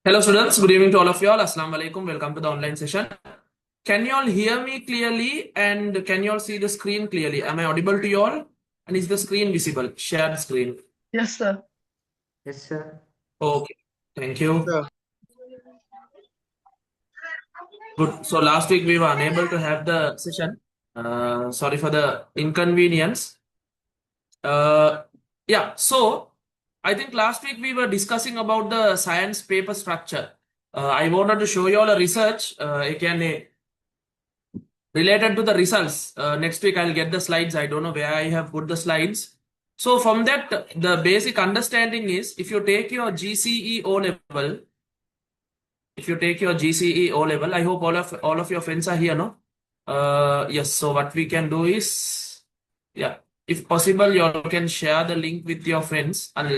Hello students, good evening to all of you all. Assalamu alaikum. Welcome to the online session. Can you all hear me clearly and can you all see the screen clearly? Am I audible to you all? And is the screen visible? Share the screen. Yes, sir. Yes, sir. Okay, thank you. Sir. Good. So last week we were unable to have the session. Sorry for the inconvenience. Yeah, so I think last week we were discussing about the science paper structure. I wanted to show you all a research. Again, related to the results. Next week I'll get the slides. I don't know where I have put the slides. So from that, the basic understanding is if you take your GCE O level, I hope all of your friends are here, no? Yes. So what we can do is, yeah, if possible, you all can share the link with your friends. I'll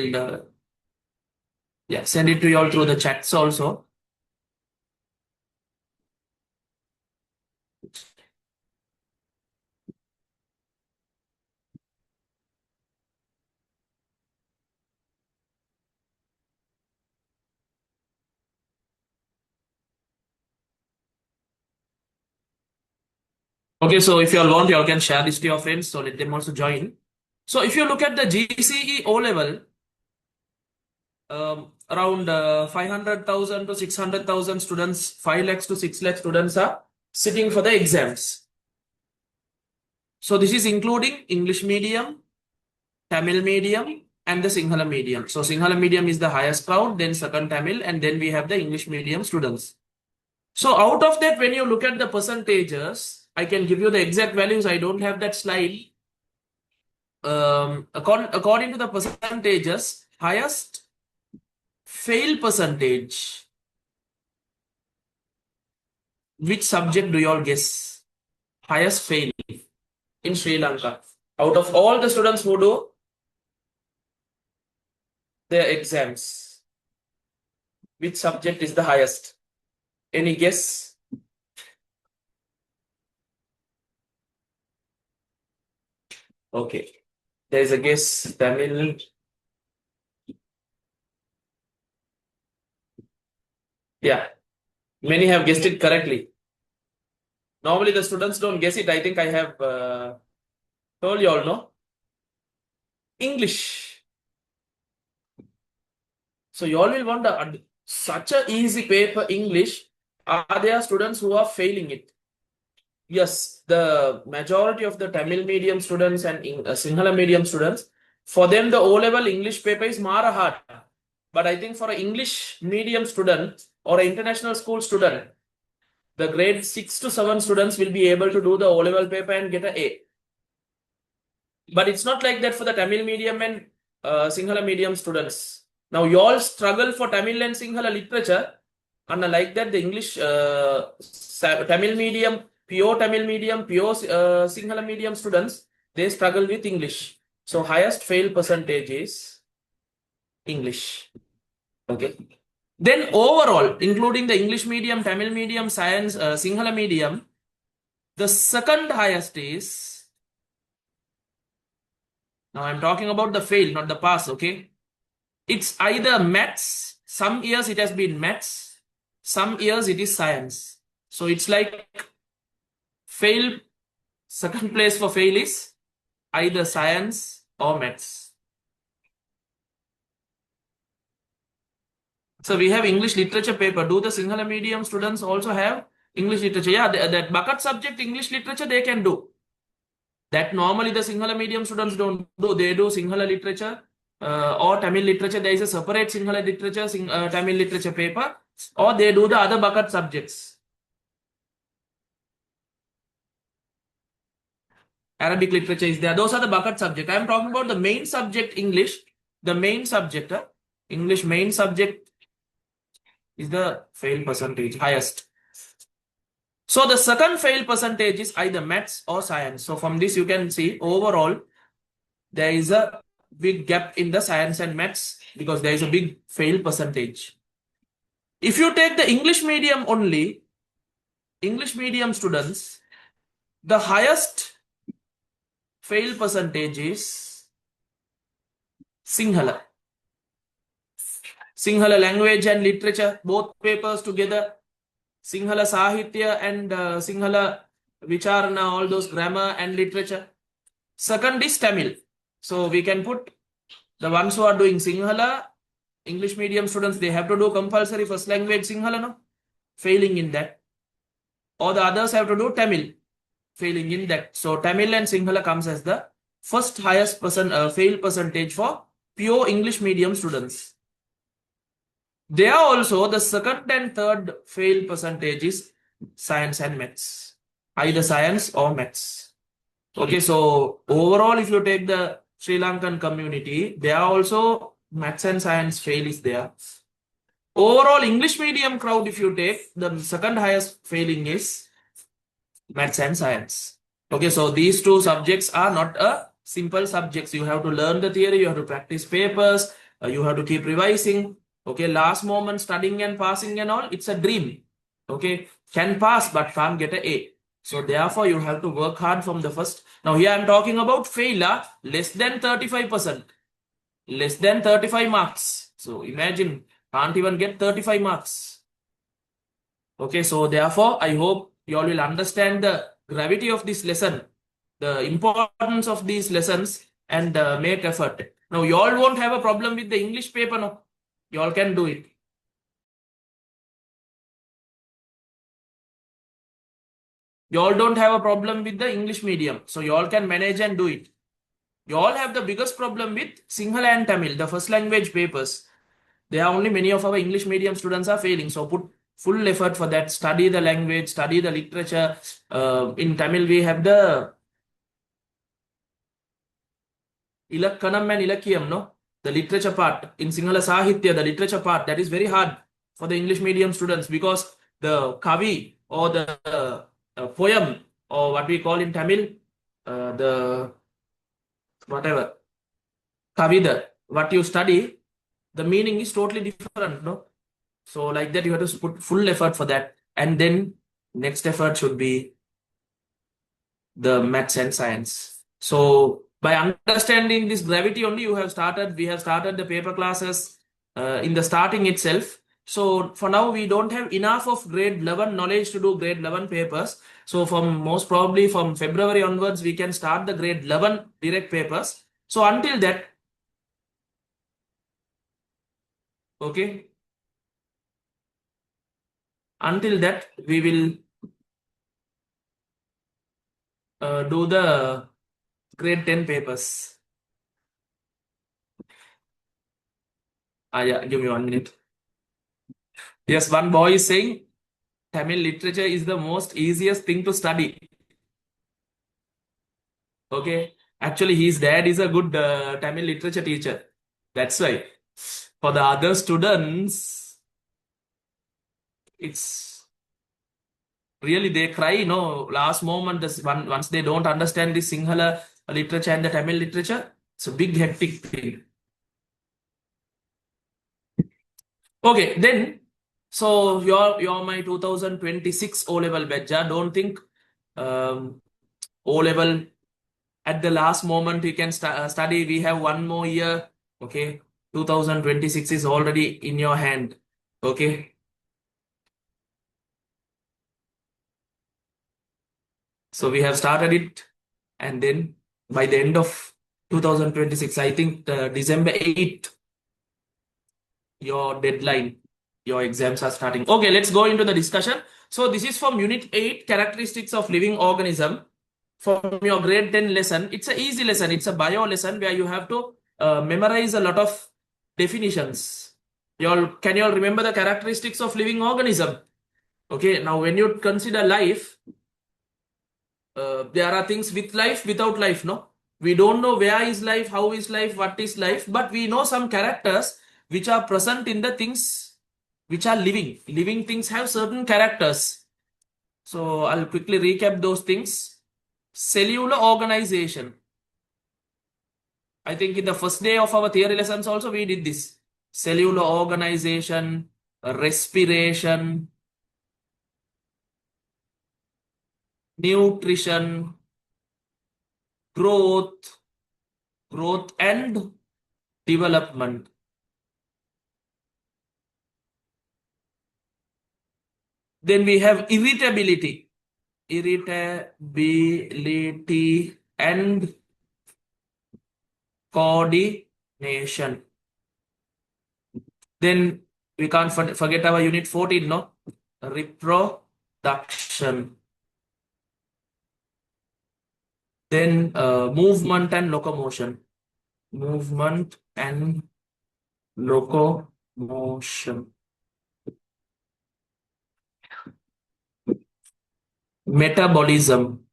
yeah, send it to you all through the chats also. Okay, so if you all want, you all can share this to your friends. So let them also join. So if you look at the GCE O level, around 500,000 to 600,000 students, 5 lakhs to 6 lakh students are sitting for the exams. So this is including English medium, Tamil medium, and the Sinhala medium. So Sinhala medium is the highest crowd, then second Tamil, and then we have the English medium students. So out of that, when you look at the percentages, I can give you the exact values. I don't have that slide. According to the percentages, highest fail percentage. Which subject do you all guess? Highest fail in Sri Lanka. Out of all the students who do their exams, which subject is the highest? Any guess? Okay. There is a guess. Tamil. Yeah. Many have guessed it correctly. Normally the students don't guess it. I think I have told you all, no? English. So you all will wonder, such a easy paper, English, are there students who are failing it? Yes, the majority of the Tamil medium students and Sinhala medium students, for them the O-level English paper is mara hard. But I think for an English medium student or an international school student, the grade 6 to 7 students will be able to do the O-level paper and get an A. But it's not like that for the Tamil medium and Sinhala medium students. Now you all struggle for Tamil and Sinhala literature, and like that the English Tamil medium, pure Tamil medium, pure Sinhala medium students, they struggle with English. So highest fail percentage is English. Okay. Then overall, including the English medium, Tamil medium, science, Sinhala medium, the second highest is, now I'm talking about the fail, not the pass, okay? It's either maths, some years it has been maths, some years it is science. So it's like fail, second place for fail is either science or maths. So we have English literature paper. Do the Sinhala medium students also have English literature? Yeah, that bucket subject English literature they can do. That normally the Sinhala medium students don't do. They do Sinhala literature or Tamil literature. There is a separate Sinhala literature, Tamil literature paper, or they do the other bucket subjects. Arabic literature is there. Those are the bucket subject. I am talking about the main subject English. The main subject, English main subject is the fail percentage highest. So the second fail percentage is either maths or science. So from this you can see overall there is a big gap in the science and maths because there is a big fail percentage. If you take the English medium only, English medium students, the highest fail percentage is Sinhala. Sinhala language and literature, both papers together. Sinhala Sahitya and Sinhala Vicharana, all those grammar and literature. Second is Tamil. So we can put the ones who are doing Sinhala, English medium students, they have to do compulsory first language Sinhala, no? Failing in that. Or the others have to do Tamil, failing in that. So Tamil and Sinhala comes as the first highest fail percentage for pure English medium students. They are also the second and third fail percentage is science and maths, either science or maths. Okay, so overall, if you take the Sri Lankan community, they are also maths and science fail is there. Overall, English medium crowd, if you take, the second highest failing is maths and science. Okay, so these two subjects are not a simple subjects. You have to learn the theory, you have to practice papers, you have to keep revising. Okay, last moment studying and passing and all, it's a dream. Okay, can pass but can't get a. So therefore, you have to work hard from the first. Now here I'm talking about failure, less than 35%, less than 35 marks. So imagine, can't even get 35 marks. Okay, so therefore, I hope you all will understand the gravity of this lesson, the importance of these lessons, and make effort. Now, you all won't have a problem with the English paper, no? You all can do it. You all don't have a problem with the English medium, so you all can manage and do it. You all have the biggest problem with Sinhala and Tamil, the first language papers. There are only many of our English medium students are failing. So put full effort for that. Study the language, study the literature. In Tamil, we have the Ilakkanam and Ilakkiyam, no? The literature part. In Sinhala Sahitya, the literature part, that is very hard for the English medium students because the kavi or the poem or what we call in Tamil, the whatever, kavida, what you study, the meaning is totally different, no? So like that, you have to put full effort for that. And then next effort should be the maths and science. So by understanding this gravity only, we have started the paper classes in the starting itself. So for now, we don't have enough of grade 11 knowledge to do grade 11 papers. So from most probably from February onwards, we can start the grade 11 direct papers. So until that, okay, until that, we will do the grade 10 papers. Yeah, give me 1 minute. Yes, one boy is saying Tamil literature is the most easiest thing to study. Okay, actually, his dad is a good Tamil literature teacher. That's why. For the other students, it's really they cry. No, last moment, once they don't understand the Sinhala literature and the Tamil literature, it's a big hectic thing. Okay, then so you're my 2026 O level batch. Don't think O level at the last moment you can study. We have one more year. Okay, 2026 is already in your hand. Okay, so we have started it, and then by the end of 2026, I think December 8th, your deadline, your exams are starting. Okay, let's go into the discussion. So this is from Unit 8, Characteristics of Living Organism. From your grade 10 lesson, it's an easy lesson. It's a bio lesson where you have to memorize a lot of definitions. Can you all remember the characteristics of living organism? Okay, now when you consider life, there are things with life, without life, no? We don't know where is life, how is life, what is life, but we know some characters which are present in the things which are living. Living things have certain characters. So I'll quickly recap those things. Cellular organization. I think in the first day of our theory lessons also we did this. Cellular organization, respiration, nutrition, growth and development. Then we have irritability, and coordination. Then we can't forget our unit 14, no? Reproduction. Then movement and locomotion. Movement and locomotion. Metabolism.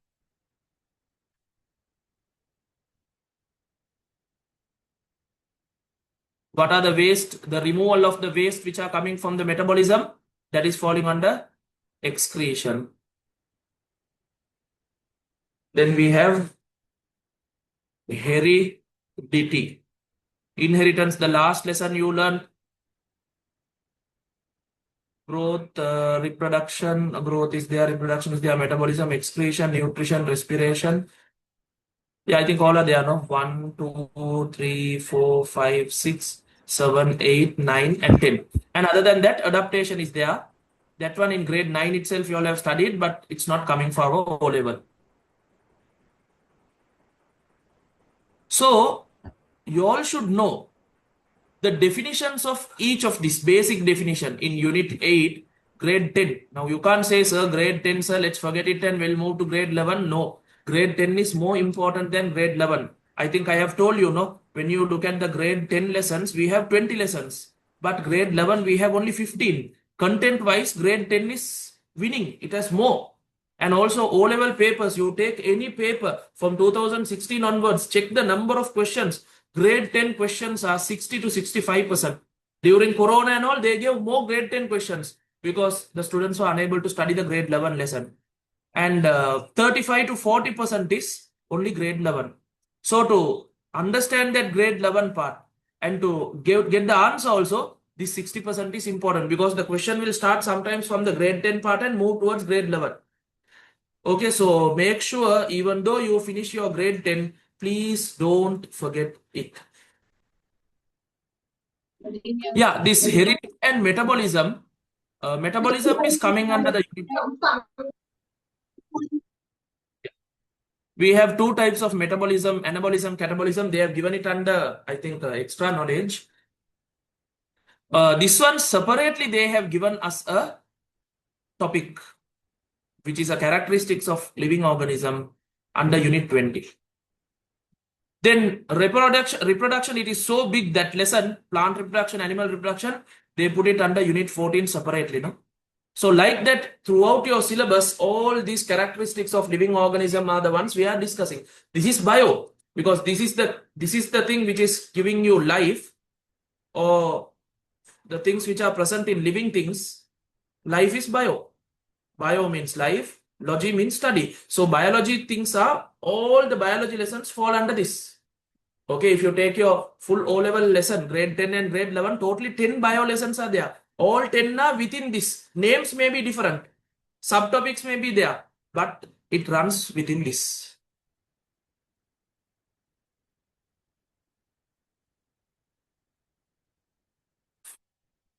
What are the waste? The removal of the waste which are coming from the metabolism, that is falling under excretion. Then we have heredity. Inheritance, the last lesson you learned. Growth, reproduction, growth is there, reproduction is there, metabolism, excretion, nutrition, respiration. Yeah, I think all are there, no? 1, 2, 3, 4, 5, 6, 7, 8, 9, and 10. And other than that, adaptation is there. That one in grade 9 itself you all have studied, but it's not coming for our O level. So, you all should know the definitions of each of this basic definition in unit 8, grade 10. Now, you can't say, sir, grade 10, sir, let's forget it and we'll move to grade 11. No, grade 10 is more important than grade 11. I think I have told you, no, when you look at the grade 10 lessons, we have 20 lessons, but grade 11, we have only 15. Content wise, grade 10 is winning. It has more. And also O-level papers, you take any paper from 2016 onwards, check the number of questions. Grade 10 questions are 60 to 65%. During Corona and all, they gave more grade 10 questions because the students were unable to study the grade 11 lesson. And 35 to 40% is only grade 11. So to understand that grade 11 part and to get the answer also, this 60% is important because the question will start sometimes from the grade 10 part and move towards grade 11. Okay, so make sure even though you finish your grade 10, please don't forget it. Yeah, this heredity and metabolism. Metabolism is coming under the unit. We have two types of metabolism, anabolism, catabolism. They have given it under, I think, extra knowledge. This one separately, they have given us a topic, which is a characteristics of living organism under unit 20. Then reproduction, it is so big that lesson, plant reproduction, animal reproduction, they put it under unit 14 separately, no? So like that, throughout your syllabus, all these characteristics of living organism are the ones we are discussing. This is bio, because this is the thing which is giving you life, or the things which are present in living things. Life is bio. Bio means life, logy means study. So biology things are, all the biology lessons fall under this. Okay, if you take your full O-level lesson, grade 10 and grade 11, totally 10 bio lessons are there. All 10 are within this. Names may be different. Subtopics may be there, but it runs within this.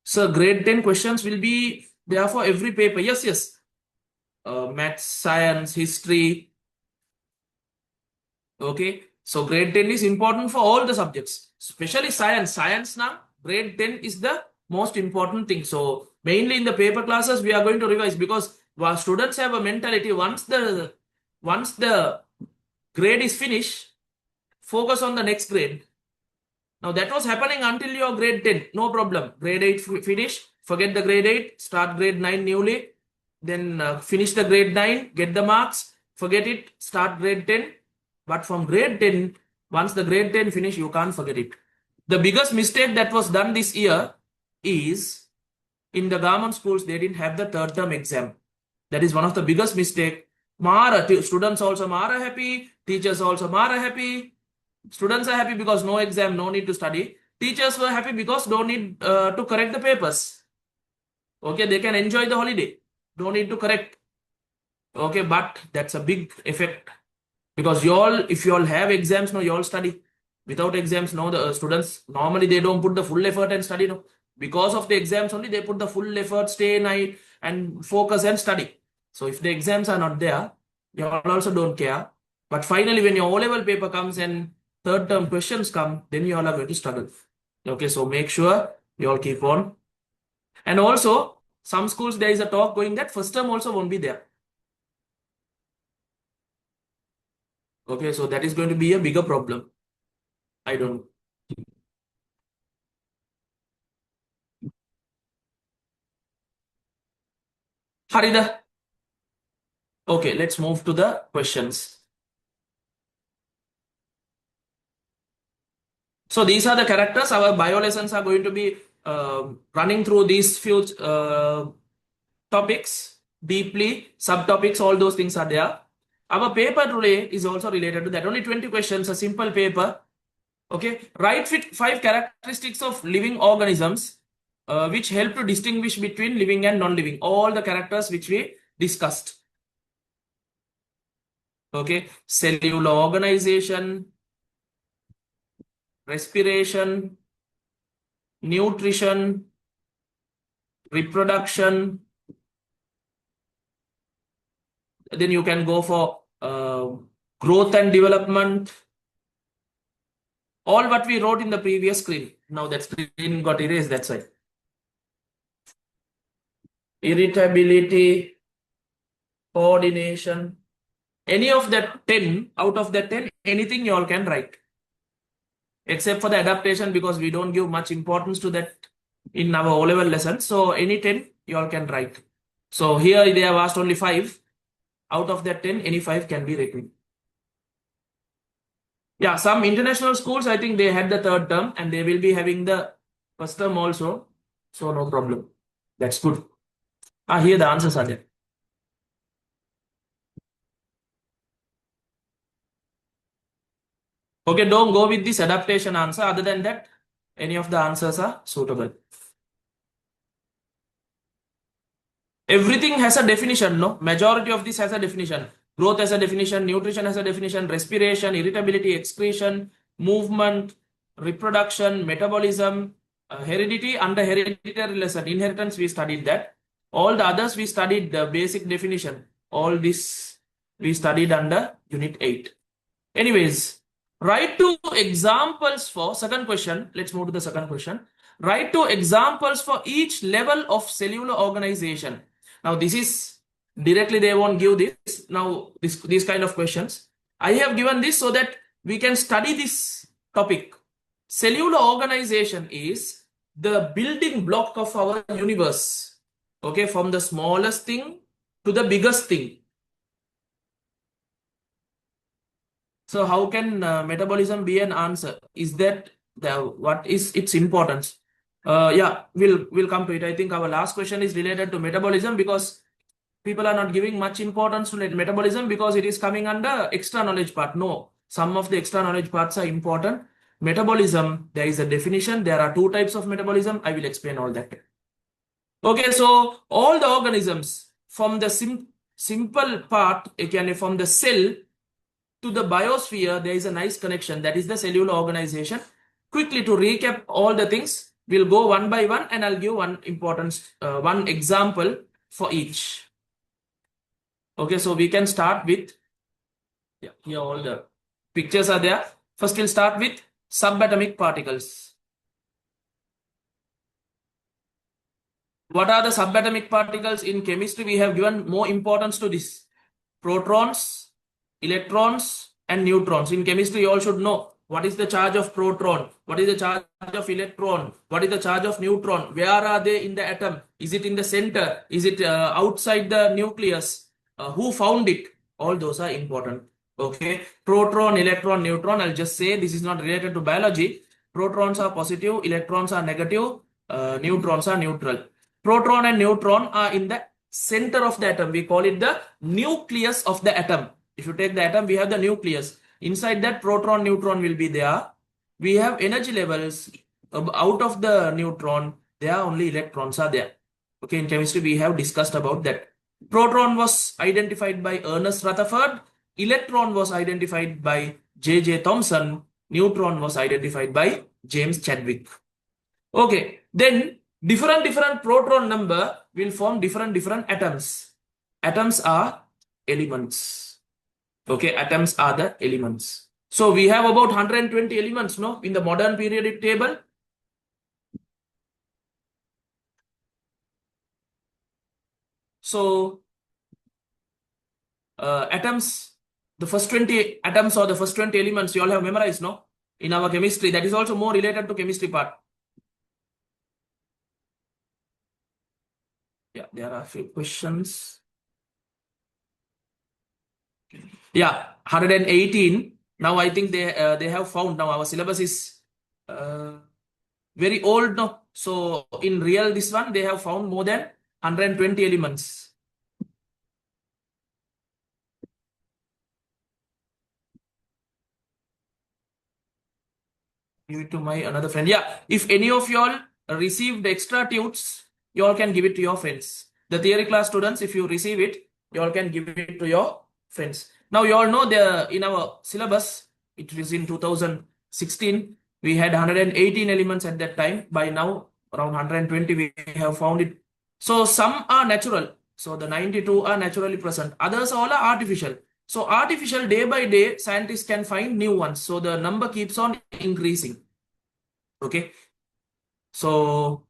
So grade 10 questions will be there for every paper. Yes. Maths, science, history. Okay. So grade 10 is important for all the subjects, especially science. Science now, grade 10 is the most important thing. So mainly in the paper classes, we are going to revise because while students have a mentality, once the grade is finished, focus on the next grade. Now that was happening until your grade 10, no problem. Grade 8 finish, forget the grade 8, start grade 9 newly, then finish the grade 9, get the marks, forget it, start grade 10. But from grade 10, once the grade 10 finish, you can't forget it. The biggest mistake that was done this year is in the government schools, they didn't have the third term exam. That is one of the biggest mistake. Students also are happy, teachers also are happy. Students are happy because no exam, no need to study. Teachers were happy because don't need to correct the papers. Okay, they can enjoy the holiday. Don't need to correct. Okay, but that's a big effect. Because if you all have exams, no, you all study. Without exams, no, the students, normally they don't put the full effort and study, no. Because of the exams only, they put the full effort, stay night, and focus and study. So if the exams are not there, you all also don't care. But finally, when your O-level paper comes and third term questions come, then you all are going to struggle. Okay, so make sure you all keep on. And also, some schools there is a talk going that first term also won't be there. Okay, so that is going to be a bigger problem. I don't know. Harida. Okay, let's move to the questions. So these are the characters. Our bio lessons are going to be running through these few topics deeply, subtopics, all those things are there. Our paper today is also related to that. Only 20 questions, a simple paper. Okay, write five characteristics of living organisms which help to distinguish between living and non-living. All the characters which we discussed. Okay, cellular organization, respiration, nutrition, reproduction. Then you can go for growth and development. All what we wrote in the previous screen. Now that screen got erased, that's why. Irritability, coordination. Any of that 10, out of that 10, anything you all can write. Except for the adaptation, because we don't give much importance to that in our O-level lessons. So any 10 you all can write. So here they have asked only 5. Out of that 10, any 5 can be written. Yeah, some international schools, I think they had the third term and they will be having the first term also. So no problem. That's good. Here the answers are there. Okay, don't go with this adaptation answer. Other than that, any of the answers are suitable. Everything has a definition, no? Majority of this has a definition. Growth has a definition, nutrition has a definition, respiration, irritability, excretion, movement, reproduction, metabolism, heredity. Under hereditary lesson, inheritance, we studied that. All the others, we studied the basic definition. All this we studied under Unit 8. Anyways, write 2 examples for second question. Let's move to the second question. Write 2 examples for each level of cellular organization. Now, this is directly they won't give this. Now, these kind of questions. I have given this so that we can study this topic. Cellular organization is the building block of our universe. Okay, from the smallest thing to the biggest thing. So how can metabolism be an answer? Is that what is its importance? Yeah, we'll come to it. I think our last question is related to metabolism because people are not giving much importance to metabolism because it is coming under extra knowledge part. No, some of the extra knowledge parts are important. Metabolism, there is a definition. There are 2 types of metabolism. I will explain all that. Okay, so all the organisms from the simple part, again, from the cell to the biosphere, there is a nice connection. That is the cellular organization. Quickly to recap all the things, we'll go one by one and I'll give one example for each. Okay, so we can start with, here all the pictures are there. First, we'll start with subatomic particles. What are the subatomic particles? In chemistry, we have given more importance to this. Protons, electrons, and neutrons. In chemistry, you all should know what is the charge of proton, what is the charge of electron, what is the charge of neutron, where are they in the atom, is it in the center, is it outside the nucleus, who found it, all those are important. Okay, proton, electron, neutron, I'll just say this is not related to biology. Protons are positive, electrons are negative, neutrons are neutral. Proton and neutron are in the center of the atom. We call it the nucleus of the atom. If you take the atom, we have the nucleus. Inside that, proton, neutron will be there. We have energy levels. Out of the neutron, there are only electrons are there. Okay, in chemistry, we have discussed about that. Proton was identified by Ernest Rutherford. Electron was identified by J.J. Thomson. Neutron was identified by James Chadwick. Okay, then Different proton number will form different atoms. Atoms are elements. Okay, atoms are the elements. So we have about 120 elements, no, in the modern periodic table. So atoms, the first 20 atoms or the first 20 elements you all have memorized, no, in our chemistry. That is also more related to chemistry part. Yeah, there are a few questions. Yeah, 118. Now I think they have found, now our syllabus is very old now. So in real this one, they have found more than 120 elements. Give it to my another friend. Yeah, if any of y'all received extra tunes, y'all can give it to your friends. The theory class students, if you receive it, y'all can give it to your friends. Now you all know the in our syllabus, it was in 2016. We had 118 elements at that time. By now, around 120 we have found it. So some are natural. So the 92 are naturally present. Others all are artificial. So artificial, day by day, scientists can find new ones. So the number keeps on increasing. Okay. So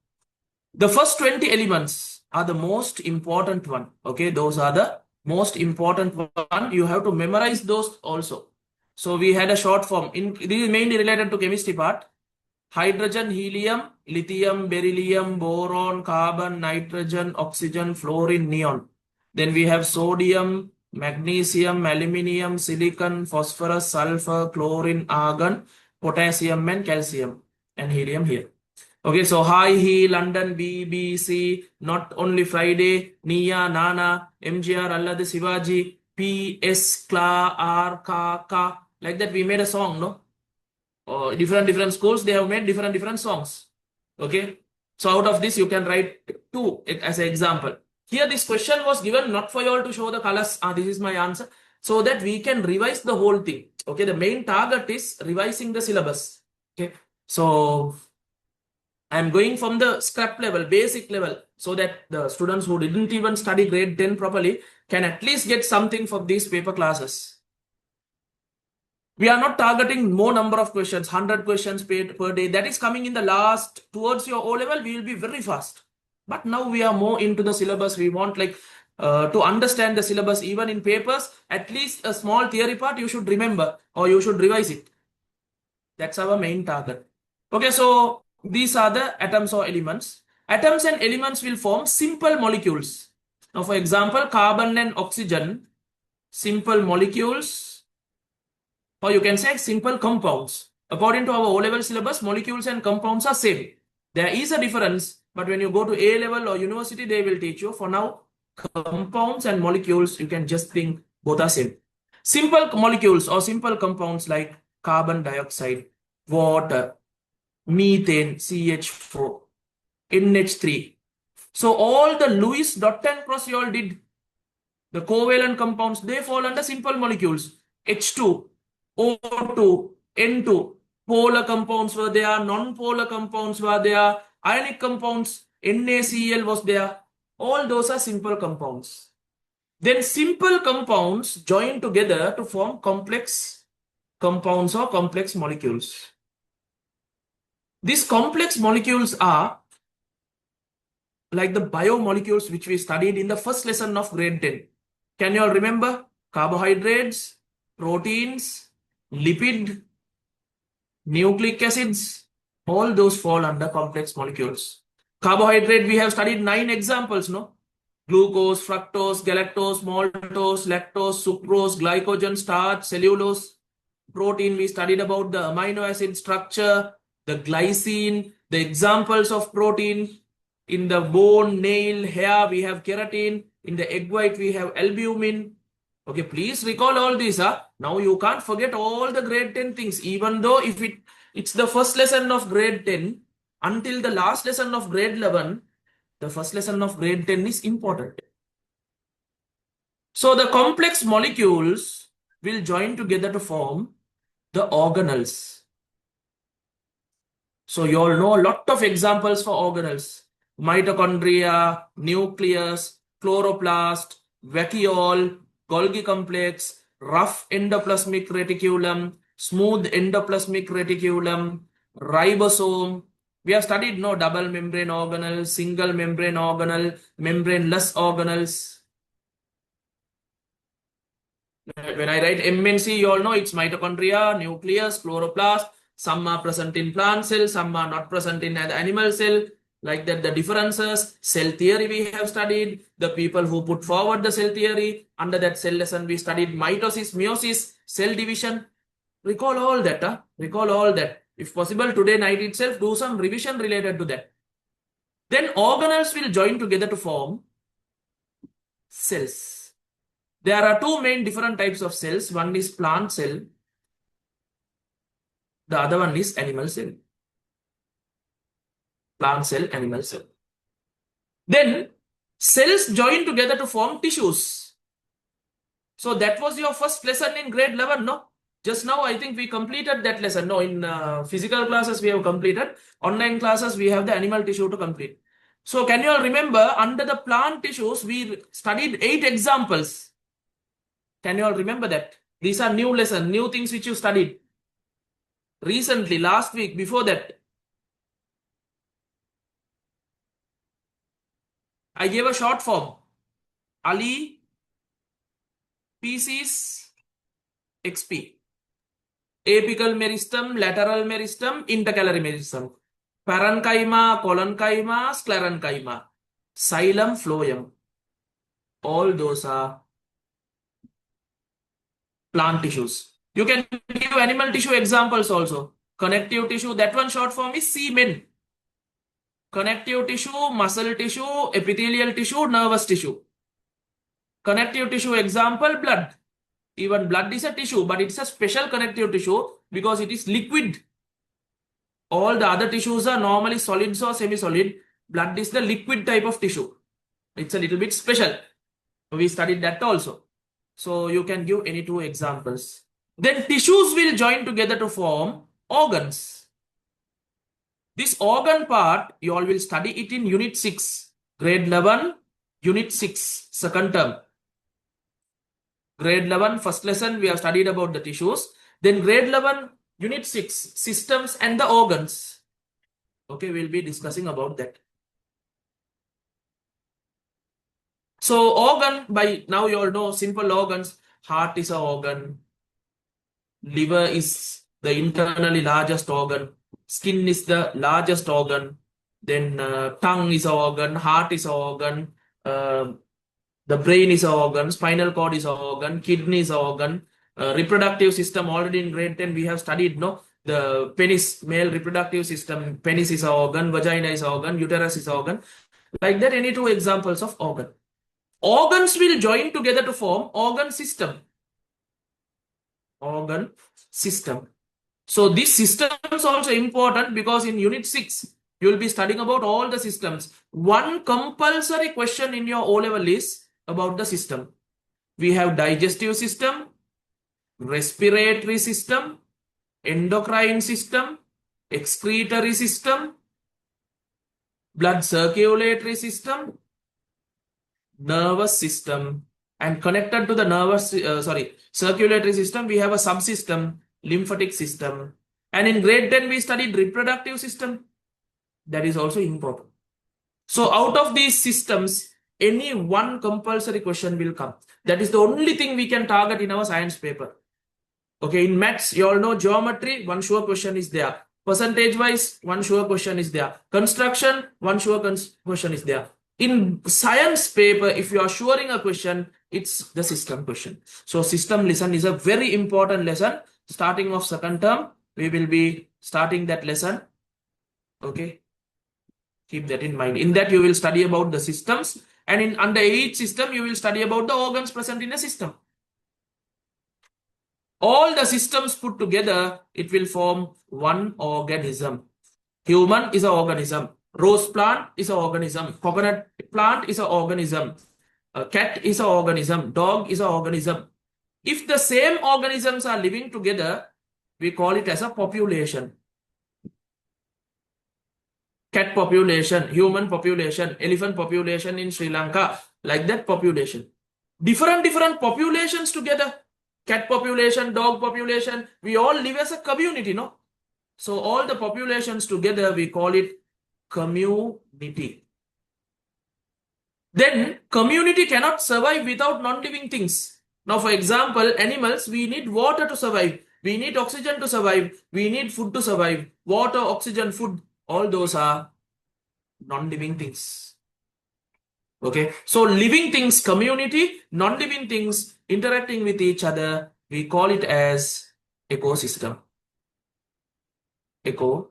the first 20 elements are the most important one. Okay. Those are the most important one. You have to memorize those also. So we had a short form. This is mainly related to chemistry part. Hydrogen, helium, lithium, beryllium, boron, carbon, nitrogen, oxygen, fluorine, neon. Then we have sodium, magnesium, aluminium, silicon, phosphorus, sulfur, chlorine, argon, potassium, and calcium, and helium here. Okay, so hi, he, London, BBC, not only Friday, Nia, Nana, MGR, Allah, the Shivaji, PS, Kla, R, Ka. Like that, we made a song, no? Different schools, they have made different songs. Okay, so out of this you can write two as an example. Here this question was given not for you all to show the colors. This is my answer, so that we can revise the whole thing. Okay, the main target is revising the syllabus. Okay, so I'm going from the scrap level, basic level, so that the students who didn't even study grade 10 properly can at least get something from these paper classes. We are not targeting more number of questions, 100 questions per day. That is coming in the last, towards your O level, we will be very fast. But now we are more into the syllabus. We want like to understand the syllabus even in papers, at least a small theory part you should remember or you should revise it. That's our main target. Okay, so these are the atoms or elements. Atoms and elements will form simple molecules. Now, for example, carbon and oxygen, simple molecules, or you can say simple compounds. According to our O-level syllabus, molecules and compounds are same. There is a difference, but when you go to A-level or university, they will teach you. For now, compounds and molecules, you can just think both are same. Simple molecules or simple compounds like carbon dioxide, water, methane, CH4, NH3. So all the Lewis dot and cross you all did, the covalent compounds, they fall under simple molecules. H2, O2, N2, polar compounds were there, non-polar compounds were there, ionic compounds, NaCl was there. All those are simple compounds. Then simple compounds join together to form complex compounds or complex molecules. These complex molecules are like the biomolecules which we studied in the first lesson of grade 10. Can you all remember? Carbohydrates, proteins, lipid, nucleic acids, all those fall under complex molecules. Carbohydrate, we have studied 9 examples, no? Glucose, fructose, galactose, maltose, lactose, sucrose, glycogen, starch, cellulose. Protein, we studied about the amino acid structure, the glycine, the examples of protein. In the bone, nail, hair, we have keratin. In the egg white, we have albumin. Okay, please recall all these. Now you can't forget all the grade 10 things, even though if it's the first lesson of grade 10 until the last lesson of grade 11, the first lesson of grade 10 is important. So the complex molecules will join together to form the organelles. So you all know a lot of examples for organelles. mitochondria, nucleus, chloroplast, vacuole, Golgi complex, rough endoplasmic reticulum, smooth endoplasmic reticulum, ribosome. We have studied no double membrane organelle, single membrane organelle, membraneless organelles. When I write MNC, you all know it's mitochondria, nucleus, chloroplast. Some are present in plant cell, some are not present in the animal cell. Like that, the differences, cell theory we have studied, the people who put forward the cell theory. Under that cell lesson, we studied mitosis, meiosis, cell division. Recall all that. Recall all that. If possible, today night itself, do some revision related to that. Then organelles will join together to form cells. There are two main different types of cells. One is plant cell. The other one is animal cell. Plant cell, animal cell. Then cells join together to form tissues. So that was your first lesson in grade 11, no? Just now, I think we completed that lesson. No, in physical classes, we have completed. Online classes, we have the animal tissue to complete. So can you all remember, under the plant tissues, we studied 8 examples. Can you all remember that? These are new lessons, new things which you studied recently, last week, before that. I gave a short form. Ali, species, XP. Apical meristem, lateral meristem, intercalary meristem. Parenchyma, collenchyma, sclerenchyma. Xylem, phloem. All those are plant tissues. You can give animal tissue examples also. Connective tissue, that one short form is semen. Connective tissue, muscle tissue, epithelial tissue, nervous tissue. Connective tissue example, blood. Even blood is a tissue, but it's a special connective tissue because it is liquid. All the other tissues are normally solids or semi-solid. Blood is the liquid type of tissue. It's a little bit special. We studied that also. So you can give any 2 examples. Then tissues will join together to form organs. This organ part, you all will study it in Unit 6. Grade 11, Unit 6, second term. Grade 11, first lesson, we have studied about the tissues. Then grade 11, Unit 6, systems and the organs. Okay, we'll be discussing about that. So organ, by now you all know simple organs. Heart is an organ. Liver is the internally largest organ. Skin is the largest organ. Then tongue is an organ. Heart is an organ. The brain is an organ. Spinal cord is an organ. Kidney is an organ. Reproductive system, already in grade 10 we have studied, no? The penis, male reproductive system, penis is an organ, vagina is an organ, uterus is an organ. Like that, any 2 examples of organ. Organs will join together to form organ system. Organ system. So this system is also important because in Unit 6, you will be studying about all the systems. One compulsory question in your O-level is about the system. We have digestive system, respiratory system, endocrine system, excretory system, blood circulatory system, nervous system, and connected to the nervous, circulatory system, we have a subsystem, lymphatic system. And in grade 10, we studied reproductive system. That is also important. So out of these systems, any one compulsory question will come. That is the only thing we can target in our science paper. Okay, in maths, you all know geometry, one sure question is there. Percentage wise, one sure question is there. Construction, one sure question is there. In science paper, if you are assuring a question, it's the system question. So system lesson is a very important lesson. Starting of second term, we will be starting that lesson. Okay, keep that in mind. In that, you will study about the systems, and in under each system, you will study about the organs present in a system. All the systems put together, it will form one organism. Human is an organism. Rose plant is an organism. Coconut plant is an organism. A cat is an organism. Dog is an organism. If the same organisms are living together, we call it as a population. cat population, human population, elephant population in Sri Lanka, like that population. Different populations together. Cat population, dog population, we all live as a community, no? So all the populations together, we call it community. Then community cannot survive without non-living things. Now, for example, animals, we need water to survive. We need oxygen to survive. We need food to survive. Water, oxygen, food, all those are non-living things. Okay. So living things, community, non-living things interacting with each other, we call it as ecosystem. Ecosystem.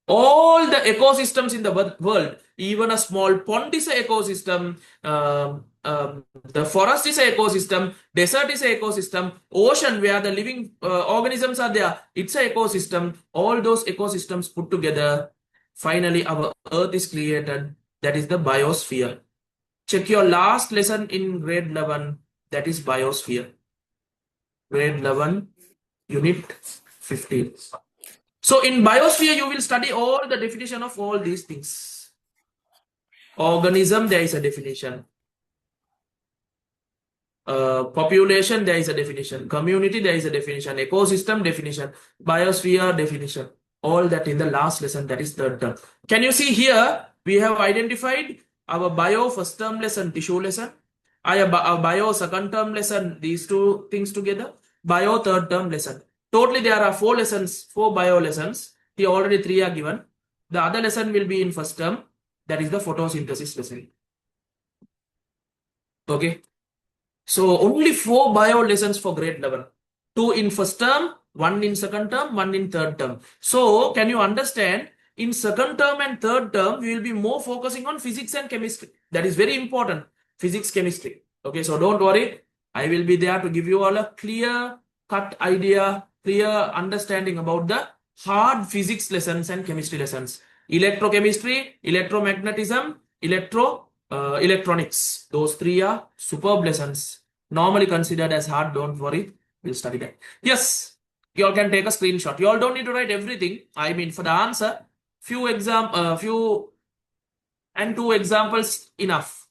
All the ecosystems in the world, even a small pond is an ecosystem, the forest is an ecosystem, desert is an ecosystem, ocean where the living organisms are there, it's an ecosystem. All those ecosystems put together, finally our earth is created. That is the biosphere. Check your last lesson in grade 11, that is biosphere. Grade 11, unit 15. So in biosphere, you will study all the definition of all these things. Organism, there is a definition. Population, there is a definition. Community, there is a definition. Ecosystem, definition. Biosphere, definition. All that in the last lesson, that is third term. Can you see here, we have identified our bio first term lesson, tissue lesson. Our bio second term lesson, these two things together. Bio third term lesson. Totally, there are 4 lessons, 4 bio lessons. Here already 3 are given. The other lesson will be in first term. That is the photosynthesis lesson. Okay. So only 4 bio lessons for grade 11. 2 in first term, 1 in second term, 1 in third term. So can you understand? In second term and third term, we will be more focusing on physics and chemistry. That is very important. Physics, chemistry. Okay, so don't worry. I will be there to give you all a clear cut idea, clear understanding about the hard physics lessons and chemistry lessons. Electrochemistry, electromagnetism, electronics. Those 3 are superb lessons. Normally considered as hard, don't worry. We'll study that. Yes, you all can take a screenshot. You all don't need to write everything. I mean, for the answer, few and 2 examples enough.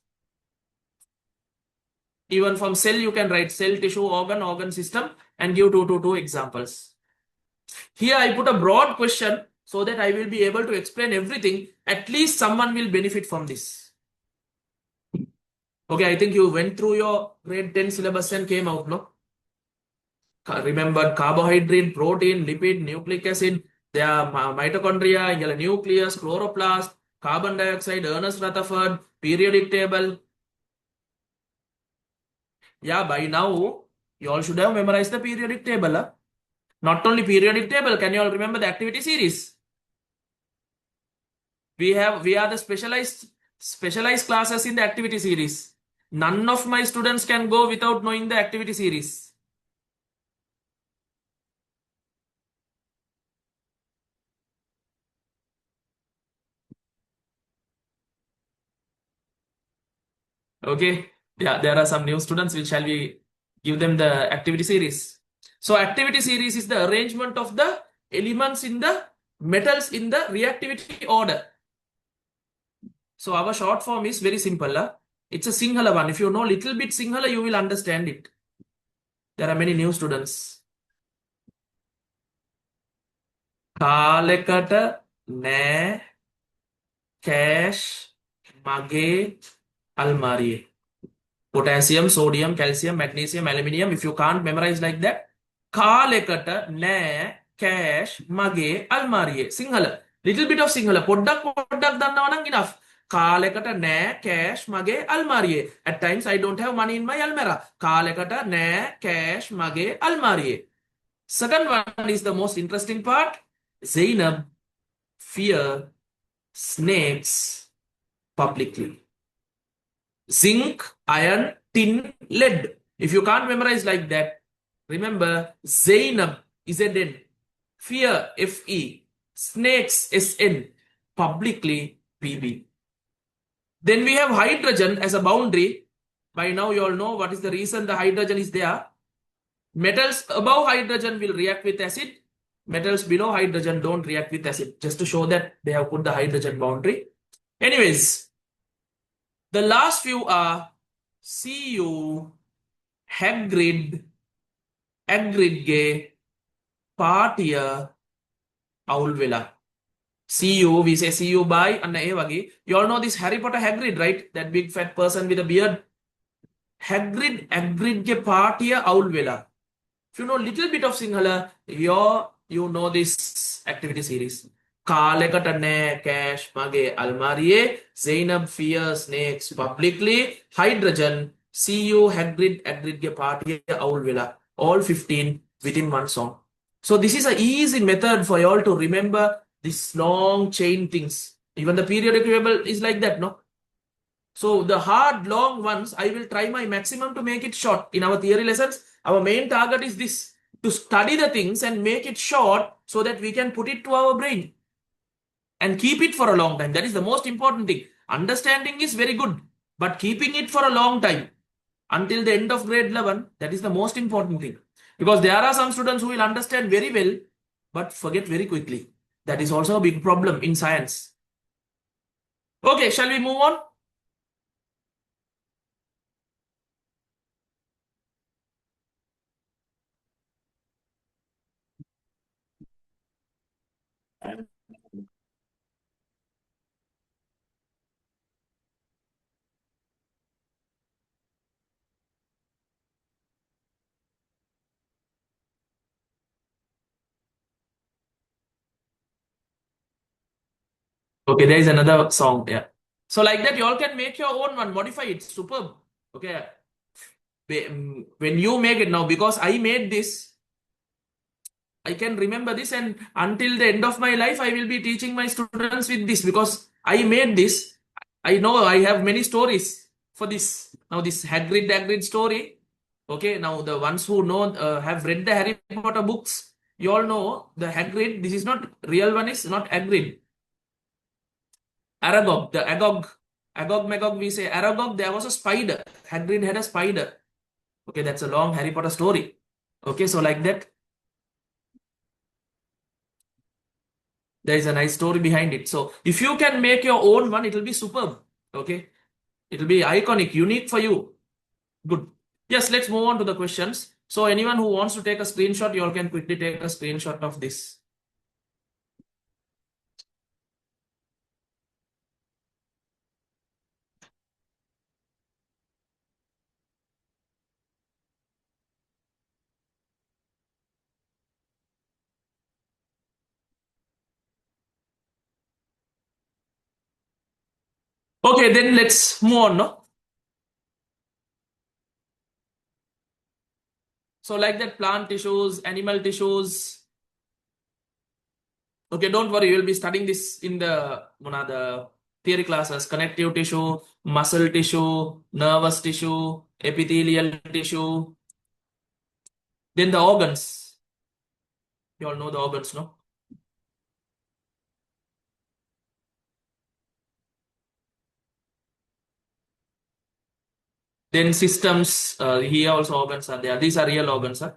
Even from cell, you can write cell, tissue, organ system, and give 2 examples. Here I put a broad question so that I will be able to explain everything. At least someone will benefit from this. Okay, I think you went through your grade 10 syllabus and came out, no? Remember carbohydrate, protein, lipid, nucleic acid, there are mitochondria, nucleus, chloroplast, carbon dioxide, Ernest Rutherford, periodic table. Yeah, by now, you all should have memorized the periodic table. Huh? Not only periodic table, can you all remember the activity series? We are the specialized classes in the activity series. None of my students can go without knowing the activity series. Okay. Yeah, there are some new students. Shall we give them the activity series? So activity series is the arrangement of the elements in the metals in the reactivity order. So our short form is very simple. It's a Sinhala one. If you know little bit Sinhala, you will understand it. There are many new students. කාලෙකට නෑ cash mage almarie. Potassium, sodium, calcium, magnesium, aluminium. If you can't memorize like that, කාලෙකට නෑ cash mage almarie. Sinhala. Little bit of Sinhala. Poddak dannawa නම් enough. කාලෙකට නෑ cash mage almarie. At times I don't have money in my almera. කාලෙකට නෑ cash mage almarie. Second one is the most interesting part. Zainab fear snakes publicly. Zinc, iron, tin, lead. If you can't memorize like that, remember Zainab is a N. Fear, F-E. Snakes, S-N. Publicly, P-B. Then we have hydrogen as a boundary. By now you all know what is the reason the hydrogen is there. Metals above hydrogen will react with acid. Metals below hydrogen don't react with acid, just to show that they have put the hydrogen boundary. Anyways, the last few are Cu, Hagrid, Aggregate, Partia, Aulvilla. Cu, we say Cu by and Evagi. You all know this Harry Potter Hagrid, right? That big fat person with a beard. Hagrid, Aggregate, Partia, Aulvilla. If you know a little bit of Sinhala, you know this activity series. කාලෙකට නෑ cash මගේ අල්මාරියේ Zainab fears snakes publicly hydrogen cu Hagrid Hagridගේ පාටිය අවුල් වෙලා all 15 within one song. So this is an easy method for you all to remember this long chain things. Even the periodic table is like that, no? So the hard long ones, I will try my maximum to make it short. In our theory lessons, our main target is this, to study the things and make it short so that we can put it to our brain and keep it for a long time. That is the most important thing. Understanding is very good, but keeping it for a long time until the end of grade 11, that is the most important thing. Because there are some students who will understand very well, but forget very quickly. That is also a big problem in science. Okay, shall we move on? Okay, there is another song. Yeah. So like that, you all can make your own one, modify it. Superb. Okay. When you make it now, because I made this, I can remember this, and until the end of my life, I will be teaching my students with this because I made this. I know I have many stories for this. Now this Hagrid story. Okay, now the ones who know have read the Harry Potter books, you all know the Hagrid. This is not real one. Is not Hagrid. Aragog, the Agog Magog. We say Aragog. There was a spider. Hagrid had a spider. Okay, that's a long Harry Potter story. Okay, so like that. There is a nice story behind it. So if you can make your own one, it will be superb. Okay. It will be iconic, unique for you. Good. Yes, let's move on to the questions. So anyone who wants to take a screenshot, you all can quickly take a screenshot of this. Okay, then let's move on, no? So like that, plant tissues, animal tissues. Okay, don't worry, you will be studying this in the theory classes. Connective tissue, muscle tissue, nervous tissue, epithelial tissue. Then the organs. You all know the organs, no? Then systems, here also organs are there. These are real organs, huh?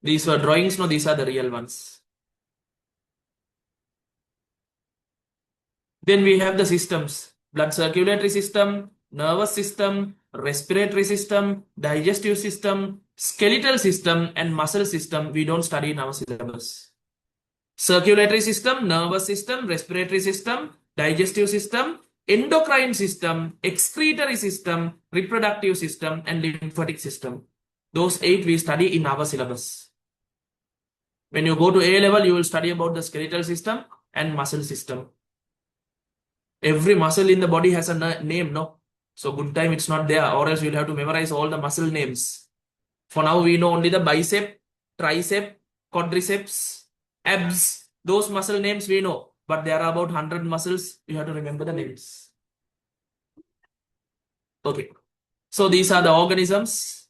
These were drawings, no, these are the real ones. Then we have the systems, blood circulatory system, nervous system, respiratory system, digestive system, skeletal system, and muscle system. We don't study in our syllabus. Circulatory system, nervous system, respiratory system, digestive system, endocrine system, excretory system, reproductive system, and lymphatic system. Those 8 we study in our syllabus. When you go to A level, you will study about the skeletal system and muscle system. Every muscle in the body has a name, no? So good time it's not there, or else you'll have to memorize all the muscle names. For now, we know only the bicep, tricep, quadriceps, abs. Those muscle names we know, but there are about 100 muscles. You have to remember the names. Okay. So these are the organisms.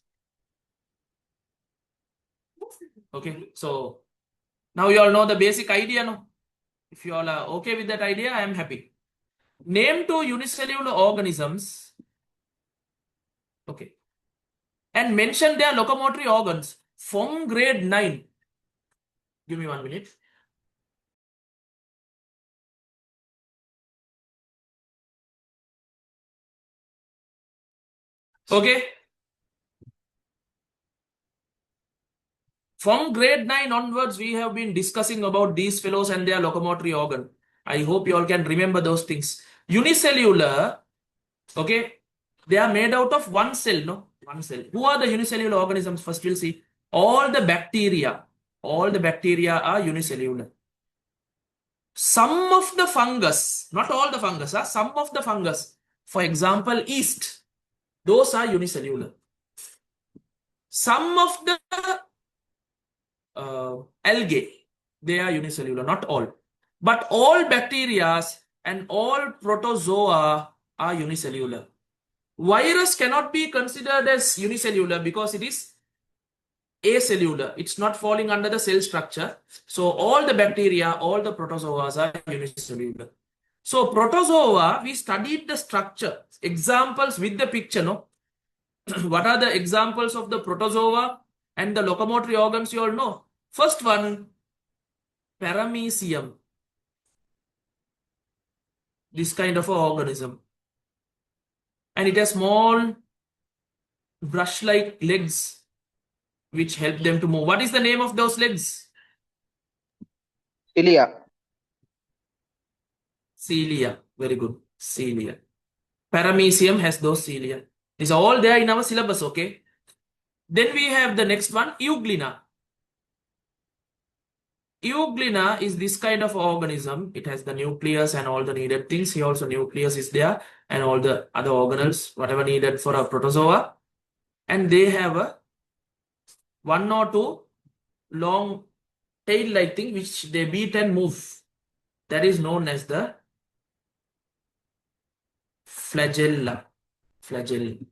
Okay. So now you all know the basic idea, no? If you all are okay with that idea, I am happy. Name 2 unicellular organisms Okay. And mention their locomotory organs from grade 9. Give me 1 minute. Okay. From grade 9 onwards, we have been discussing about these fellows and their locomotory organ. I hope you all can remember those things. Unicellular, okay, they are made out of one cell, no? One cell. Who are the unicellular organisms? First, we'll see. All the bacteria. All the bacteria are unicellular. Some of the fungus, not all the fungus, some of the fungus, for example, yeast, those are unicellular. Some of the algae, they are unicellular, not all. But all bacteria and all protozoa are unicellular. Virus cannot be considered as unicellular because it is acellular. It's not falling under the cell structure. So all the bacteria, all the protozoas are unicellular. So protozoa, we studied the structure. Examples with the picture, no? What are the examples of the protozoa and the locomotory organs you all know? First one, paramecium. This kind of an organism. And it has small brush-like legs which help them to move. What is the name of those legs? Cilia. Cilia. Very good. Cilia. Paramecium has those cilia. These are all there in our syllabus, okay? Then we have the next one, euglena. Euglena is this kind of organism. It has the nucleus and all the needed things. Here also nucleus is there and all the other organelles, whatever needed for a protozoa. And they have a 1 or 2 long tail-like thing which they beat and move. That is known as the flagella. Flagella.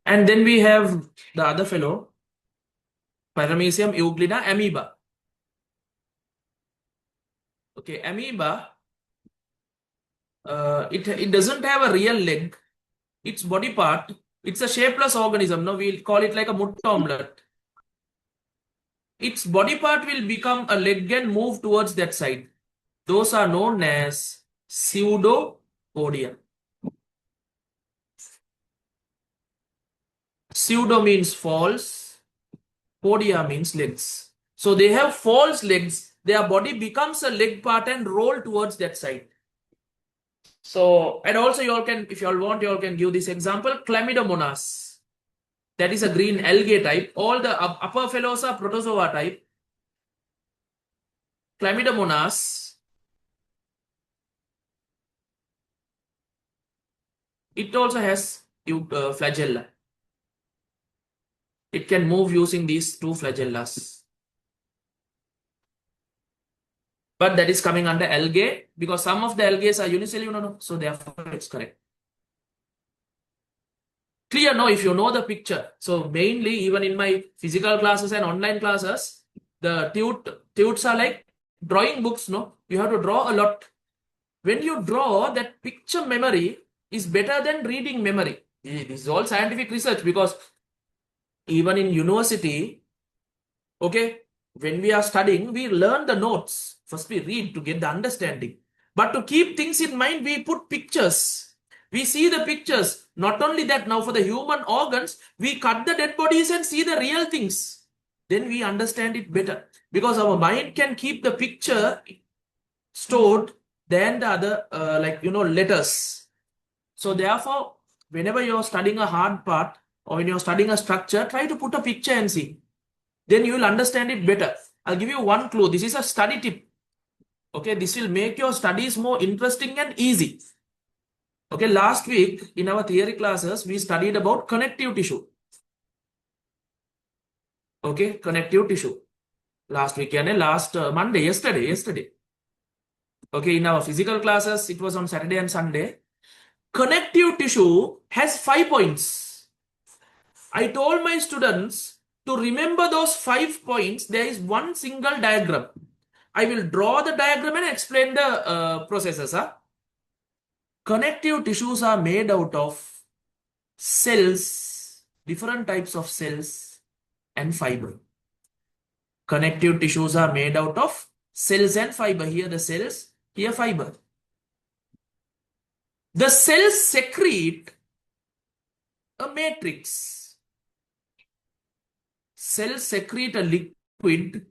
And then we have the other fellow, Paramecium, euglena, amoeba. Okay, amoeba, it doesn't have a real leg. Its body part, it's a shapeless organism. No, we'll call it like a mud omelette. Its body part will become a leg and move towards that side. Those are known as pseudopodia. Pseudo means false, podia means legs. So they have false legs. Their body becomes a leg part and roll towards that side. So, and also you all can, if you all want, you all can give this example, Chlamydomonas. That is a green algae type. All the upper fellows are protozoa type. Chlamydomonas, it also has flagella. It can move using these 2 flagellas. But that is coming under algae because some of the algae are unicellular, no? So therefore it's correct. Clear now if you know the picture. So mainly even in my physical classes and online classes, the tudes are like drawing books, no? You have to draw a lot. When you draw, that picture memory is better than reading memory. This is all scientific research because even in university, okay, when we are studying, we learn the notes. First we read to get the understanding. But to keep things in mind, we put pictures. We see the pictures. Not only that, now for the human organs, we cut the dead bodies and see the real things. Then we understand it better. Because our mind can keep the picture stored than the other, letters. So therefore, whenever you're studying a hard part or when you're studying a structure, try to put a picture and see. Then you will understand it better. I'll give you one clue. This is a study tip. Okay, this will make your studies more interesting and easy. Okay, last week in our theory classes, we studied about connective tissue. Okay, connective tissue. Last week, last Monday, yesterday. Okay, in our physical classes, it was on Saturday and Sunday. Connective tissue has 5 points. I told my students to remember those 5 points. There is one single diagram. I will draw the diagram and explain the processes. Connective tissues are made out of cells, different types of cells and fiber. Connective tissues are made out of cells and fiber. Here the cells, here fiber. The cells secrete a matrix. Cells secrete a liquid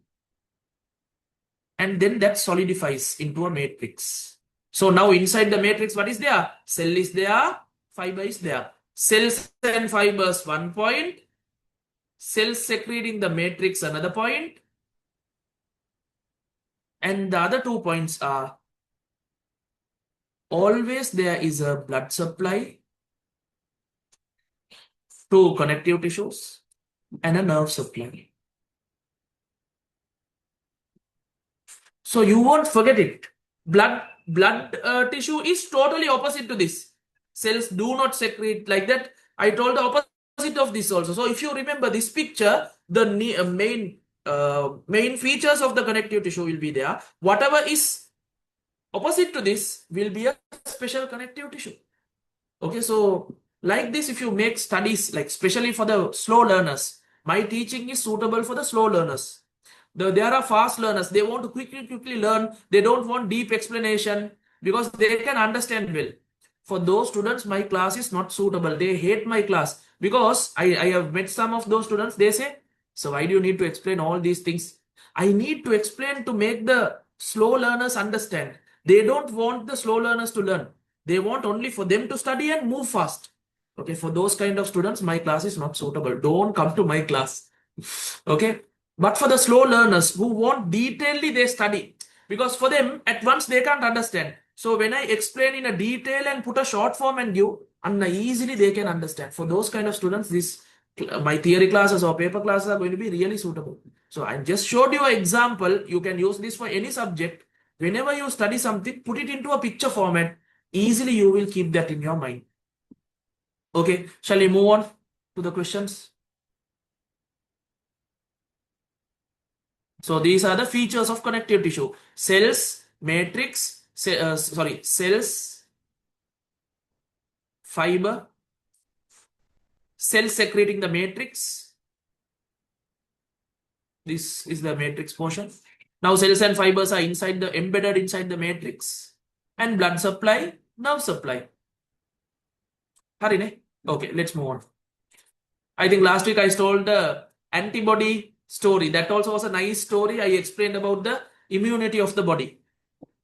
and then that solidifies into a matrix. So now inside the matrix, what is there? Cell is there, fiber is there. Cells and fibers, one point. Cells secrete in the matrix, another point. And the other 2 points are always there is a blood supply to connective tissues and a nerve supply. So you won't forget it. Blood tissue is totally opposite to this. Cells do not secrete like that. I told the opposite of this also. So if you remember this picture, the main features of the connective tissue will be there. Whatever is opposite to this will be a special connective tissue. Okay, so like this, if you make studies, like especially for the slow learners, my teaching is suitable for the slow learners. There are fast learners. They want to quickly learn. They don't want deep explanation because they can understand well. For those students, my class is not suitable. They hate my class because I have met some of those students. They say, so why do you need to explain all these things? I need to explain to make the slow learners understand. They don't want the slow learners to learn. They want only for them to study and move fast. Okay, for those kind of students, my class is not suitable. Don't come to my class. Okay. But for the slow learners who want detailedly, they study. Because for them, at once they can't understand. So when I explain in a detail and put a short form and give, and easily they can understand. For those kind of students, my theory classes or paper classes are going to be really suitable. So I just showed you an example. You can use this for any subject. Whenever you study something, put it into a picture format. Easily you will keep that in your mind. Okay, shall we move on to the questions? So these are the features of connective tissue. Cells, matrix, cells, fiber, cells secreting the matrix. This is the matrix portion. Now cells and fibers are embedded inside the matrix. And blood supply, nerve supply. Harine? Okay, let's move on. I think last week I told the antibody story. That also was a nice story. I explained about the immunity of the body.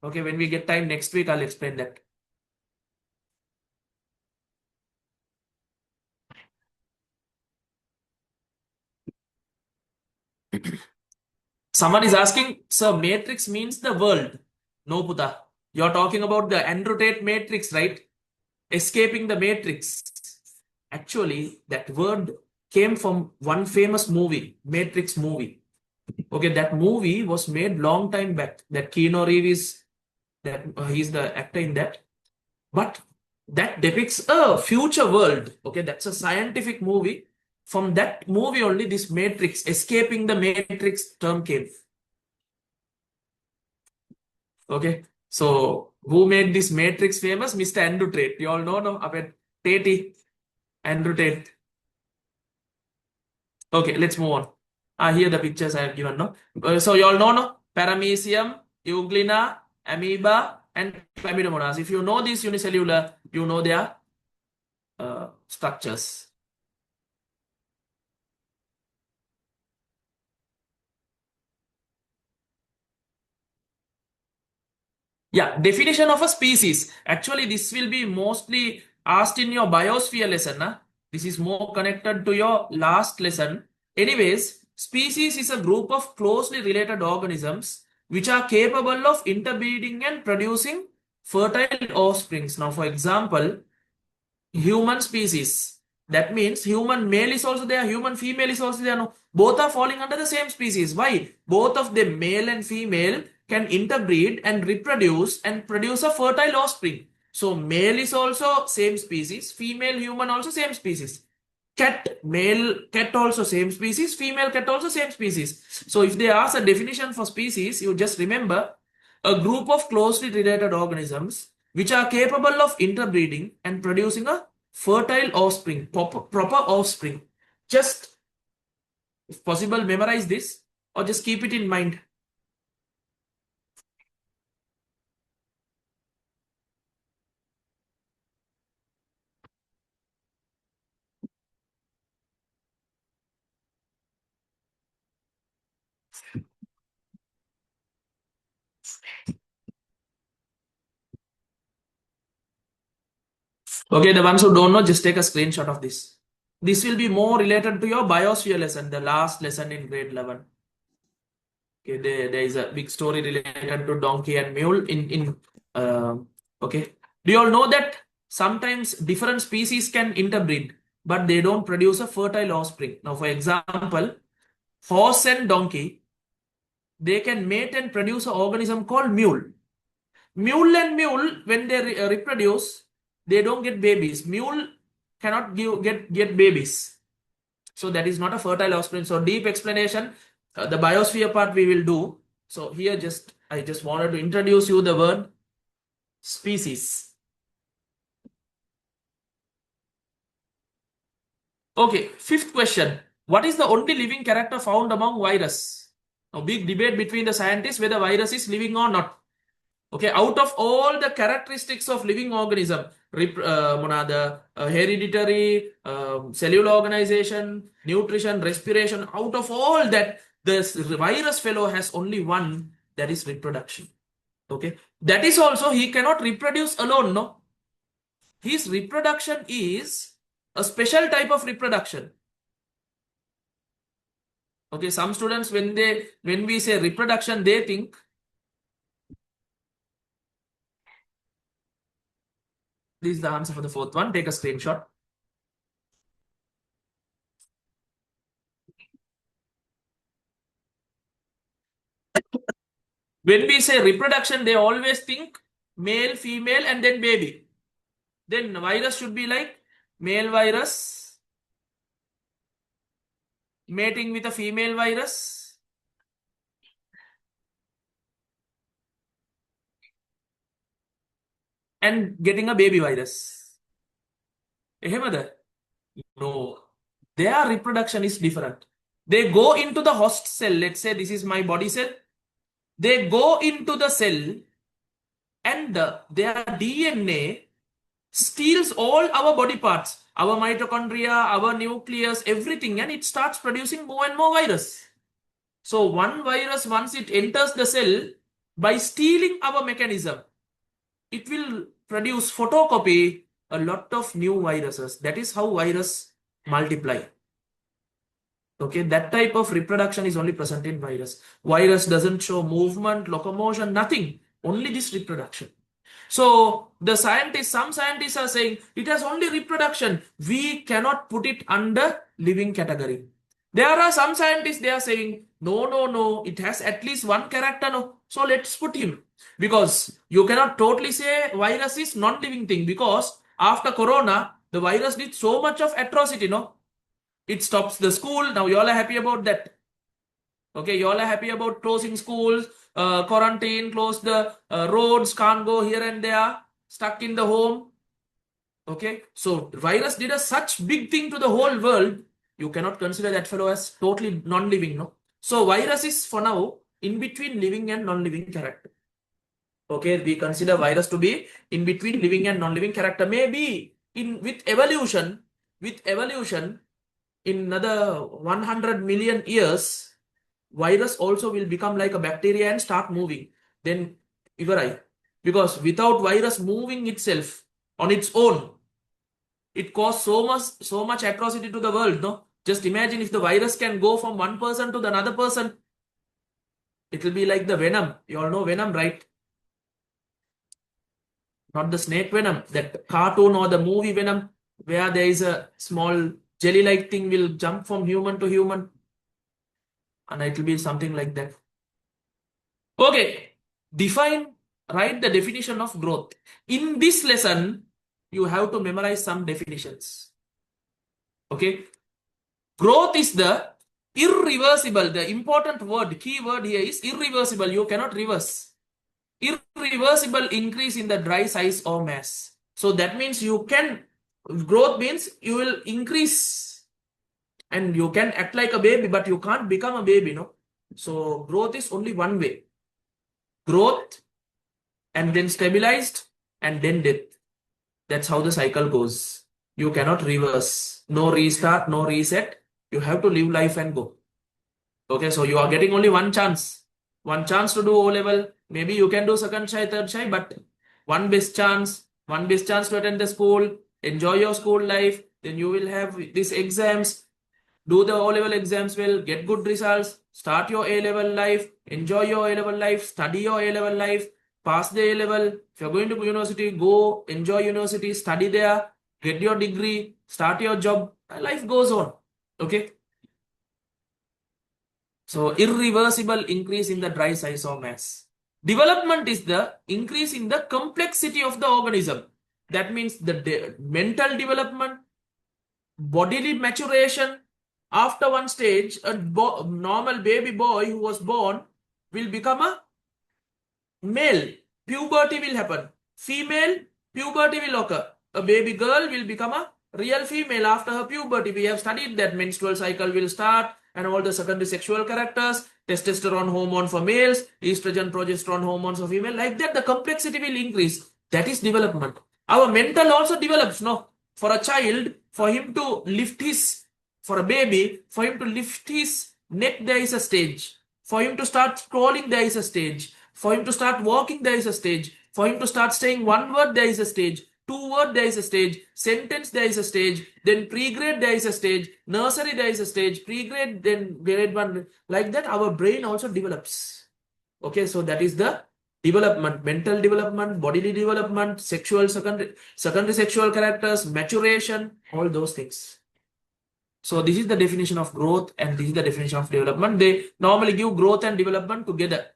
Okay, when we get time next week, I'll explain that. Someone is asking, sir, matrix means the world. No, Puta. You're talking about the Andrew Tate matrix, right? Escaping the matrix. Actually, that word came from one famous movie, Matrix movie. Okay, that movie was made long time back. That Keanu Reeves, he's the actor in that. But that depicts a future world. Okay, that's a scientific movie. From that movie only, this matrix, escaping the matrix term came. Okay, so who made this matrix famous? Mr. Andrew Tate. You all know, no? Tate, Andrew Tate. Okay, let's move on. Here the pictures I have given, no? So you all know, no? Paramecium, Euglena, amoeba, and chlamydomonas. If you know this unicellular, you know their structures. Yeah, definition of a species. Actually, this will be mostly asked in your biosphere lesson. This is more connected to your last lesson. Anyways, species is a group of closely related organisms which are capable of interbreeding and producing fertile offsprings. Now, for example, human species. That means human male is also there, human female is also there. No, both are falling under the same species. Why? Both of them, male and female, can interbreed and reproduce and produce a fertile offspring. So male is also same species, female human also same species. cat, male cat also same species, female cat also same species. So if they ask a definition for species, you just remember a group of closely related organisms which are capable of interbreeding and producing a fertile offspring, proper offspring. Just, if possible, memorize this or just keep it in mind. Okay, the ones who don't know, just take a screenshot of this. This will be more related to your biosphere lesson, the last lesson in grade 11. Okay, there is a big story related to donkey and mule uh, okay. Do you all know that sometimes different species can interbreed, but they don't produce a fertile offspring? Now, for example, horse and donkey, they can mate and produce an organism called mule. Mule and mule, when they reproduce, they don't get babies. Mule cannot get babies. So that is not a fertile offspring. So deep explanation, the biosphere part we will do. So here I just wanted to introduce you the word species. Okay, fifth question. What is the only living character found among virus? Now, big debate between the scientists whether virus is living or not. Okay, out of all the characteristics of living organism, hereditary, cellular organization, nutrition, respiration, out of all that, this virus fellow has only one, that is reproduction. Okay, that is also, he cannot reproduce alone, no. His reproduction is a special type of reproduction. Okay, some students, when we say reproduction, they think this is the answer for the fourth one. Take a screenshot. When we say reproduction, they always think male, female, and then baby. Then virus should be like male virus mating with a female virus, and getting a baby virus. No, their reproduction is different. They go into the host cell. Let's say this is my body cell. They go into the cell and their DNA steals all our body parts, our mitochondria, our nucleus, everything, and it starts producing more and more virus. So one virus, once it enters the cell, by stealing our mechanism, it will produce photocopy a lot of new viruses. That is how virus multiply. Okay, that type of reproduction is only present in virus. Virus doesn't show movement, locomotion, nothing. Only this reproduction. So some scientists are saying it has only reproduction. We cannot put it under living category. There are some scientists, they are saying, no, it has at least one character, no. So let's put him. Because you cannot totally say virus is non-living thing, because after corona, the virus did so much of atrocity, no. It stops the school. Now you all are happy about that. Okay, you all are happy about closing schools, quarantine, close the roads, can't go here and there, stuck in the home. Okay, so virus did a such big thing to the whole world. You cannot consider that fellow as totally non-living, no. So virus is for now in between living and non-living character. Okay, we consider virus to be in between living and non-living character. Maybe with evolution, in another 100 million years, virus also will become like a bacteria and start moving. Then, because without virus moving itself on its own, it caused so much atrocity to the world, no? Just imagine if the virus can go from one person to the another person. It will be like the venom. You all know venom, right? Not the snake venom, that cartoon or the movie venom, where there is a small jelly-like thing will jump from human to human. And it will be something like that. Okay, write the definition of growth. In this lesson, you have to memorize some definitions. Okay. Growth is the irreversible. The important word, key word here is irreversible. You cannot reverse. Irreversible increase in the dry size or mass. So that means you can, growth means you will increase and you can act like a baby, but you can't become a baby, no? So growth is only one way. Growth and then stabilized and then death. That's how the cycle goes. You cannot reverse. No restart, no reset. You have to live life and go. Okay, so you are getting only one chance. One chance to do O level. Maybe you can do second try, third try, but one best chance to attend the school, enjoy your school life. Then you will have these exams, do the O level exams well, get good results, start your A level life, enjoy your A level life, study your A level life, pass the A level. If you're going to university, go enjoy university, study there, get your degree, start your job. Life goes on. Okay. So irreversible increase in the dry size or mass. Development is the increase in the complexity of the organism. That means the mental development, bodily maturation. After one stage, a normal baby boy who was born will become a male. Puberty will happen. Female, puberty will occur. A baby girl will become a real female after her puberty. We have studied that menstrual cycle will start and all the secondary sexual characters, testosterone hormone for males, estrogen, progesterone hormones for female. Like that, the complexity will increase. That is development. Our mental also develops, no? For a child, for him to lift his, for a baby, for him to lift his neck, there is a stage. For him to start crawling, there is a stage. For him to start walking, there is a stage. For him to start saying one word, there is a stage. Two word, there is a stage. Sentence, there is a stage. Then pre-grade, there is a stage. Nursery, there is a stage. Pre-grade, then grade 1. Like that, our brain also develops. Okay, so that is the development, mental development, bodily development, sexual, secondary sexual characters, maturation, all those things. So this is the definition of growth and this is the definition of development. They normally give growth and development together.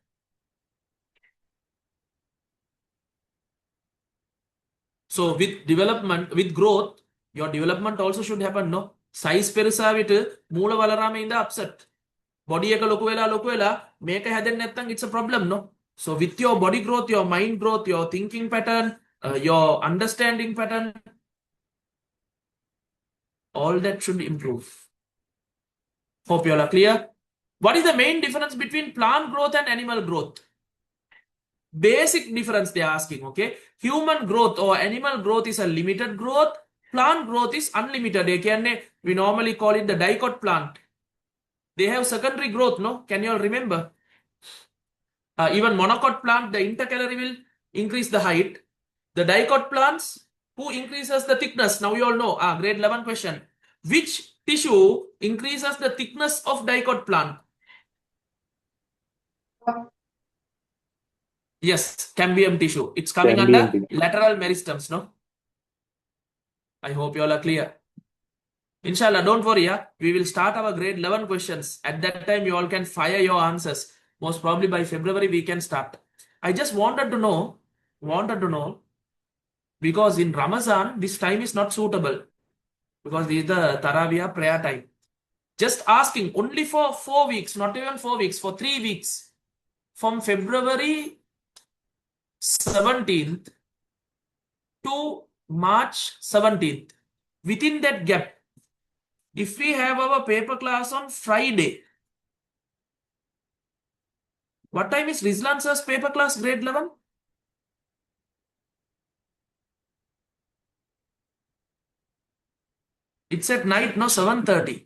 So with development, with growth, your development also should happen, no? Size perusa විට මූල වලරාම ඉඳ upset. Body එක ලොකු වෙලා මේක හැදෙන්නේ නැත්නම් it's a problem, no? So with your body growth, your mind growth, your thinking pattern, your understanding pattern, all that should improve. Hope you all are clear. What is the main difference between plant growth and animal growth? Basic difference they are asking, okay? Human growth or animal growth is a limited growth. Plant growth is unlimited. We normally call it the dicot plant. They have secondary growth, no? Can you all remember? Even monocot plant, the intercalary will increase the height. The dicot plants, who increases the thickness? Now you all know. Grade 11 question. Which tissue increases the thickness of dicot plant? Yes, cambium tissue. It's coming under lateral meristems, no? I hope you all are clear. Inshallah, don't worry. We will start our grade 11 questions. At that time, you all can fire your answers. Most probably by February, we can start. I just wanted to know, because in Ramazan, this time is not suitable. Because this is the Taraweeh prayer time. Just asking, only for 4 weeks, not even 4 weeks, for 3 weeks. From February 17th to March 17th. Within that gap, if we have our paper class on Friday, what time is Rizlan sir's paper class, grade 11? It's at night, no, 7:30.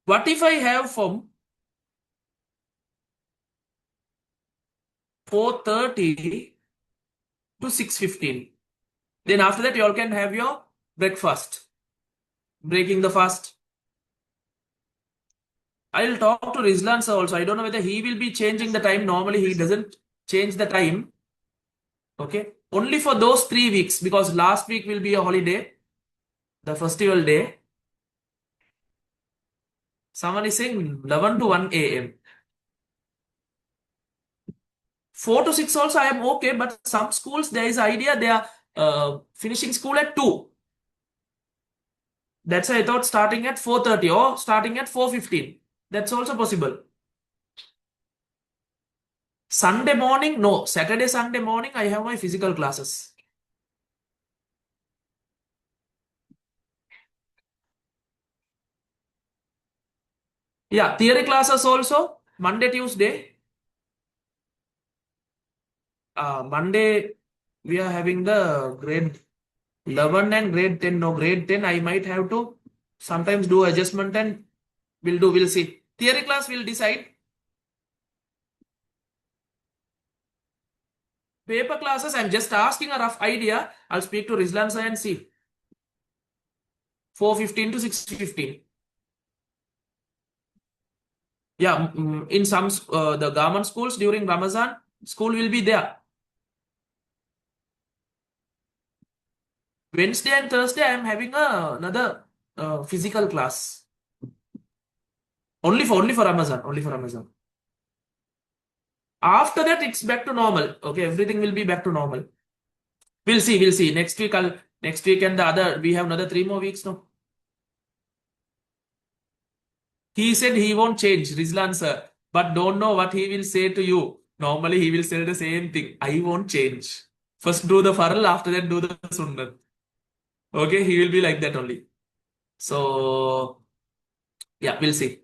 What if I have from 4:30 to 6:15? Then after that, you all can have your breakfast. Breaking the fast. I'll talk to Rizlan sir also. I don't know whether he will be changing the time. Normally, he doesn't change the time. Okay. Only for those 3 weeks, because last week will be a holiday, the festival day. Someone is saying 11 to 1 a.m. 4 to 6 also I am okay, but some schools there is idea they are finishing school at 2. That's why I thought starting at 4:30 or starting at 4:15. That's also possible. Sunday morning, no. Saturday, Sunday morning, I have my physical classes. Yeah, theory classes also. Monday, Tuesday. Monday, we are having the grade 11 and grade 10. No, grade 10, I might have to sometimes do adjustment and we'll see. Theory class will decide. Paper classes, I'm just asking a rough idea. I'll speak to Rizlan sir and see. 4:15 to 6:15. Yeah, in some the government schools during Ramazan, school will be there. Wednesday and Thursday, I am having another physical class. Only for Ramazan. Only for Ramazan. After that, it's back to normal. Okay, everything will be back to normal. We'll see. We'll see. Next week and the other. We have another 3 more weeks now. He said he won't change, Rizlan sir, but don't know what he will say to you. Normally, he will say the same thing. I won't change. First do the faral, after that do the sunnah. Okay, he will be like that only. So, yeah, we'll see.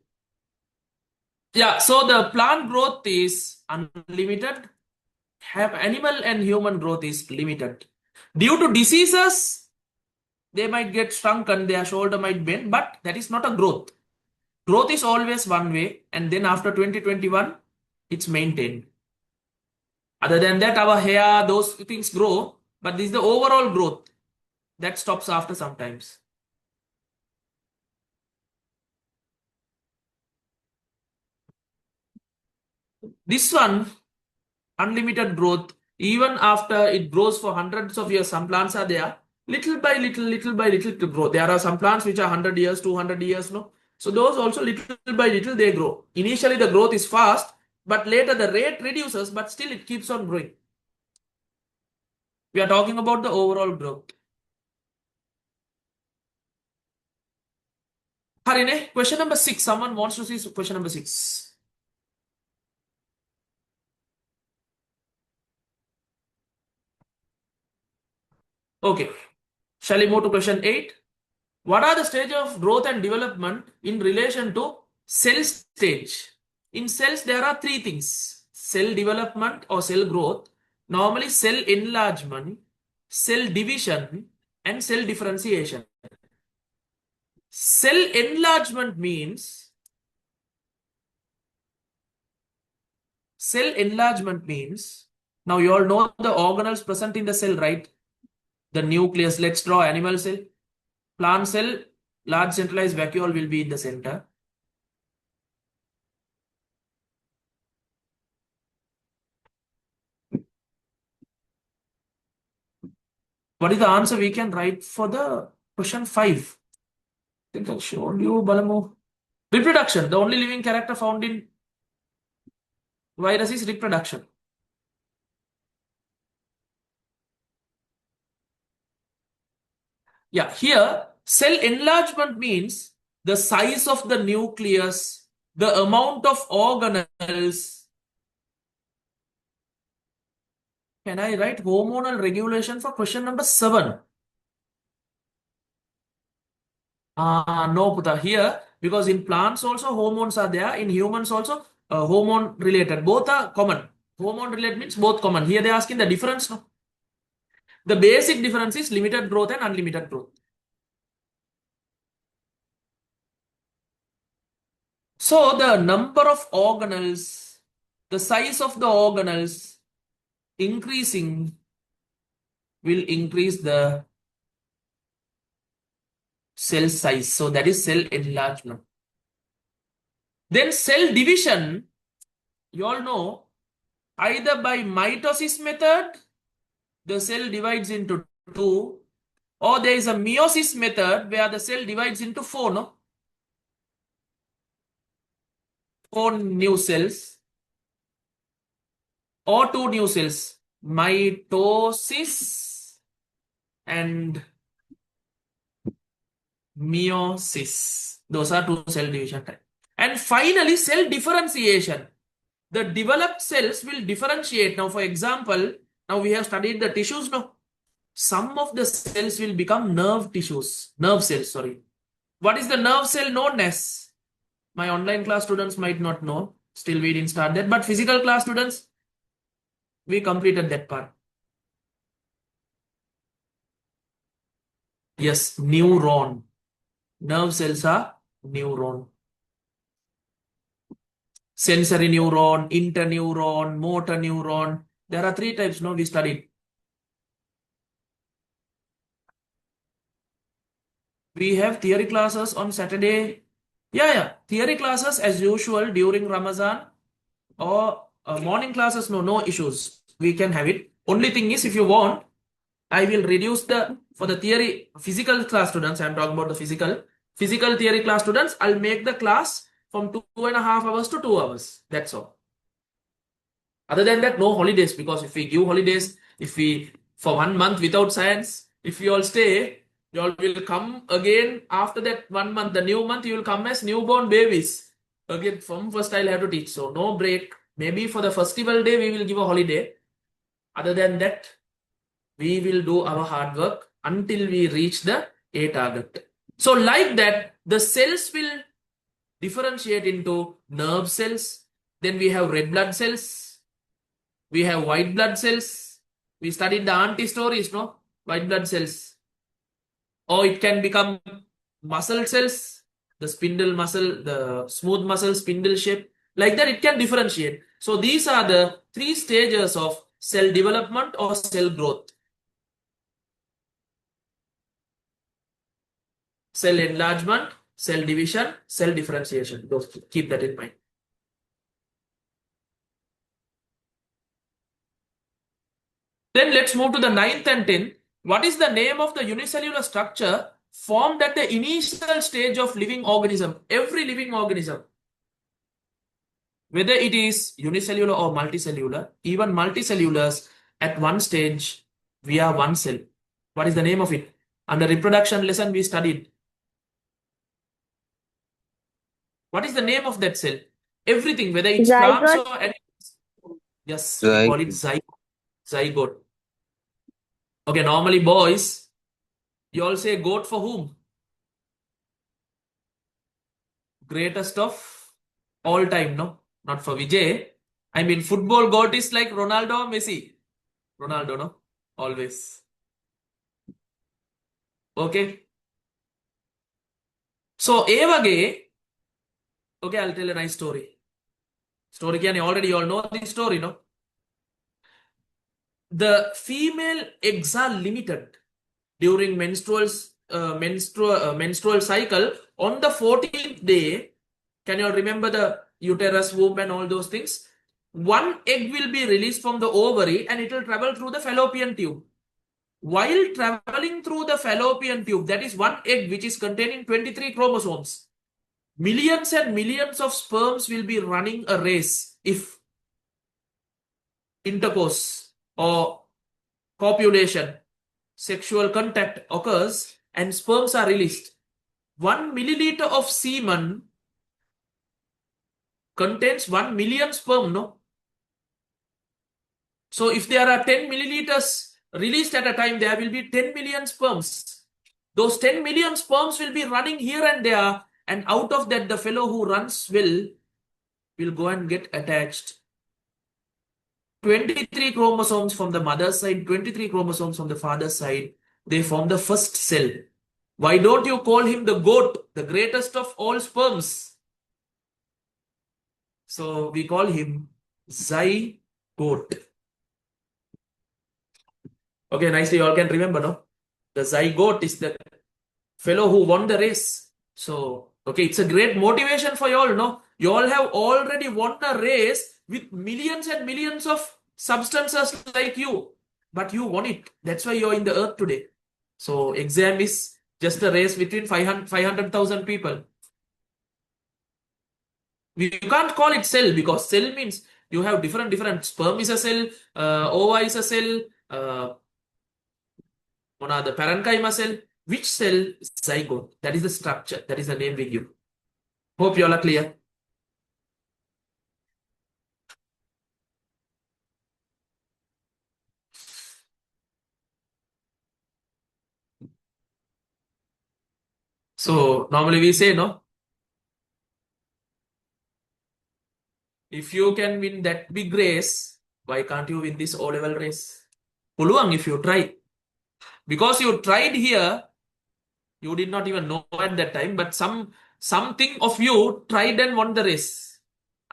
Yeah, so the plant growth is unlimited. Have animal and human growth is limited. Due to diseases, they might get shrunken, their shoulder might bend, but that is not a growth. Growth is always one way, and then after 2021, it's maintained. Other than that, our hair, those things grow, but this is the overall growth that stops after sometimes. This one, unlimited growth, even after it grows for hundreds of years, some plants are there, little by little to grow. There are some plants which are 100 years, 200 years, no? So those also little by little they grow. Initially the growth is fast, but later the rate reduces, but still it keeps on growing. We are talking about the overall growth. Harine, question number 6. Someone wants to see question number 6. Okay. Shall we move to question 8? What are the stages of growth and development in relation to cell stage? In cells, there are 3 things. Cell development or cell growth, normally cell enlargement, cell division, and cell differentiation. Cell enlargement means now you all know the organelles present in the cell, right? The nucleus. Let's draw animal cell. Plant cell, large centralized vacuole will be in the center. What is the answer we can write for the question 5? I think I showed you, Balamu. Reproduction. The only living character found in virus is reproduction. Yeah, here cell enlargement means the size of the nucleus, the amount of organelles. Can I write hormonal regulation for question number 7? No, Puta. Here, because in plants also hormones are there, in humans also hormone related. Both are common. Hormone related means both common. Here they are asking the difference. No? The basic difference is limited growth and unlimited growth. So the number of organelles, the size of the organelles increasing will increase the cell size. So that is cell enlargement. Then cell division, you all know, either by mitosis method, the cell divides into 2, or there is a meiosis method where the cell divides into 4, no? 4 new cells or 2 new cells. Mitosis and meiosis. Those are two cell division type. And finally, cell differentiation. The developed cells will differentiate. Now, for example, now we have studied the tissues. Now, some of the cells will become nerve cells, sorry. What is the nerve cell known as? My online class students might not know. Still, we didn't start that. But physical class students, we completed that part. Yes, neuron. Nerve cells are neuron. Sensory neuron, interneuron, motor neuron. There are three types, no, we studied. We have theory classes on Saturday. Yeah. Theory classes as usual during Ramazan or morning classes, no issues. We can have it. Only thing is, if you want, I will reduce for the theory physical class students. I'm talking about the physical theory class students. I'll make the class from 2.5 hours to 2 hours. That's all. Other than that, no holidays, because if we give holidays, for 1 month without science, if you all stay, you all will come again after that 1 month, the new month, you will come as newborn babies. Again, from first I'll have to teach. So no break. Maybe for the festival day, we will give a holiday. Other than that, we will do our hard work until we reach the A target. So like that, the cells will differentiate into nerve cells. Then we have red blood cells. We have white blood cells. We studied the anti-stories, no? White blood cells. Or it can become muscle cells, the spindle muscle, the smooth muscle, spindle shape. Like that, it can differentiate. So these are the 3 stages of cell development or cell growth. Cell enlargement, cell division, cell differentiation. Keep that in mind. Then let's move to the 9th and 10th. What is the name of the unicellular structure formed at the initial stage of living organism? Every living organism, whether it is unicellular or multicellular, even multicellulars, at one stage, we are one cell. What is the name of it? Under reproduction lesson, we studied. What is the name of that cell? Everything, whether it's plants or animals. Yes, we call it zygote. Okay, normally boys, you all say goat for whom? Greatest of all time, no? Not for Vijay. I mean, football goat is like Ronaldo or Messi. Ronaldo, no? Always. Okay. So, okay, I'll tell a nice story. Story can already you all know this story, no? The female eggs are limited during menstrual cycle. On the 14th day, can you all remember the uterus, womb, and all those things? One egg will be released from the ovary and it will travel through the fallopian tube. While traveling through the fallopian tube, that is one egg which is containing 23 chromosomes. Millions and millions of sperms will be running a race if intercourse or copulation, sexual contact occurs and sperms are released. 1 milliliter of semen contains 1 million sperm, no? So if there are 10 milliliters released at a time, there will be 10 million sperms. Those 10 million sperms will be running here and there, and out of that, the fellow who runs will go and get attached. 23 chromosomes from the mother's side, 23 chromosomes from the father's side. They form the first cell. Why don't you call him the goat, the greatest of all sperms? So we call him zygote. Okay, nicely, you all can remember, no? The zygote is the fellow who won the race. So, okay, it's a great motivation for you all, no? You all have already won a race with millions and millions of substances like you. But you won it. That's why you're in the earth today. So, exam is just a race between 500,000 people. You can't call it cell because cell means you have different. Sperm is a cell, ova is a cell, the parenchyma cell. Which cell is zygote? That is the structure. That is the name we give. Hope you all are clear. So normally we say, no, if you can win that big race, why can't you win this O-level race? Puluang if you try. Because you tried here, you did not even know at that time, but something of you tried and won the race.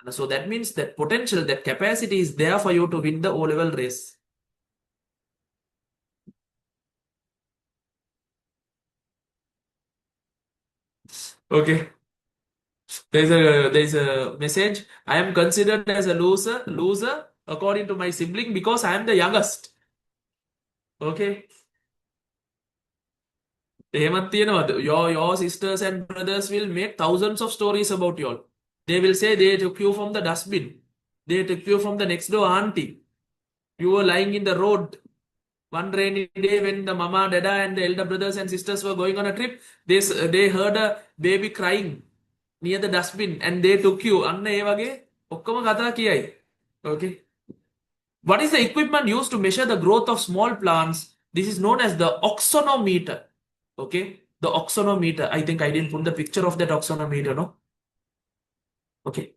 And so that means that potential, that capacity is there for you to win the O-level race. Okay. There's a message. I am considered as a loser according to my sibling because I am the youngest. Okay. එහෙමත් තියෙනවද? Your sisters and brothers will make thousands of stories about you all. They will say they took you from the dustbin. They took you from the next door auntie. You were lying in the road one rainy day when the mama, dada, and the elder brothers and sisters were going on a trip. They heard a baby crying near the dustbin and they took you. අන්න ඒ වගේ ඔක්කොම කතා කියයි. Okay. What is the equipment used to measure the growth of small plants? This is known as the oxonometer. Okay, the oxonometer. I think I didn't put the picture of that oxonometer, no? Okay,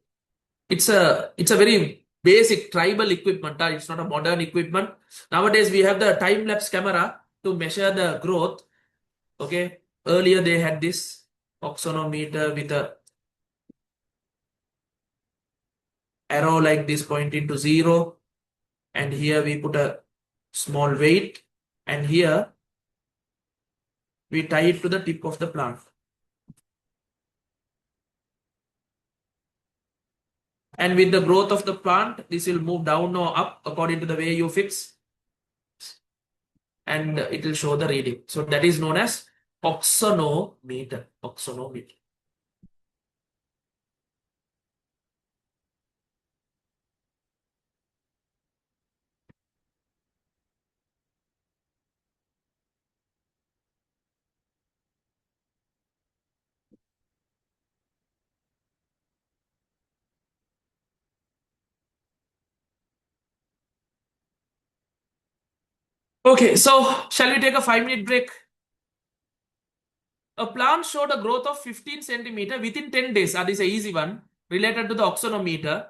it's a very basic tribal equipment. It's not a modern equipment. Nowadays we have the time-lapse camera to measure the growth. Okay, earlier they had this oxonometer with a arrow like this pointing to 0, and here we put a small weight, and here we tie it to the tip of the plant. And with the growth of the plant, this will move down or up according to the way you fix, and it will show the reading. So that is known as oxonometer. Oxonometer. Okay, so shall we take a 5-minute break? A plant showed a growth of 15 centimeter within 10 days. That is an easy one related to the oxonometer.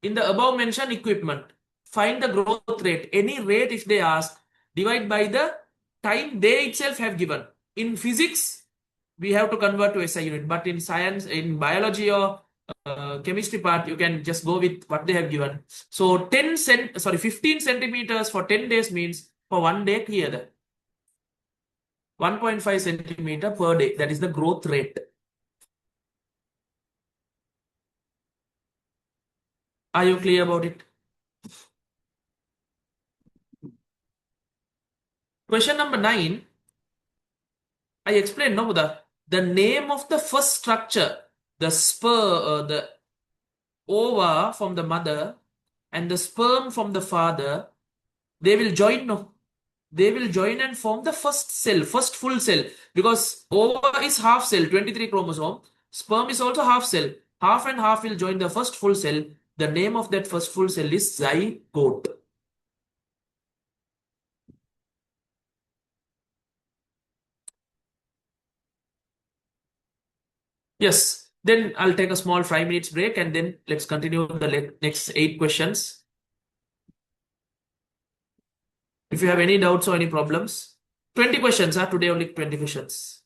In the above mentioned equipment, find the growth rate. Any rate if they ask, divide by the time they itself have given. In physics, we have to convert to SI unit, but in science, in biology or chemistry part, you can just go with what they have given. So 15 centimeters for 10 days means for 1 day here, 1.5 centimeter per day. That is the growth rate. Are you clear about it? Question number 9. I explained, no, the name of the first structure, the the ova from the mother and the sperm from the father, they will join, no? They will join and form the first cell, first full cell, because ova is half cell, 23 chromosome. Sperm is also half cell. Half and half will join the first full cell. The name of that first full cell is zygote. Yes. Then I'll take a small 5 minutes break and then let's continue the next 8 questions. If you have any doubts or any problems, 20 questions, today only 20 questions.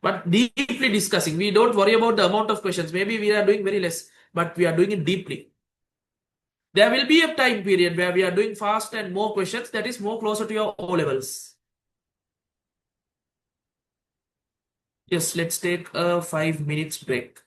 But deeply discussing. We don't worry about the amount of questions. Maybe we are doing very less, but we are doing it deeply. There will be a time period where we are doing fast and more questions, that is more closer to your O levels. Yes, let's take a 5 minutes break.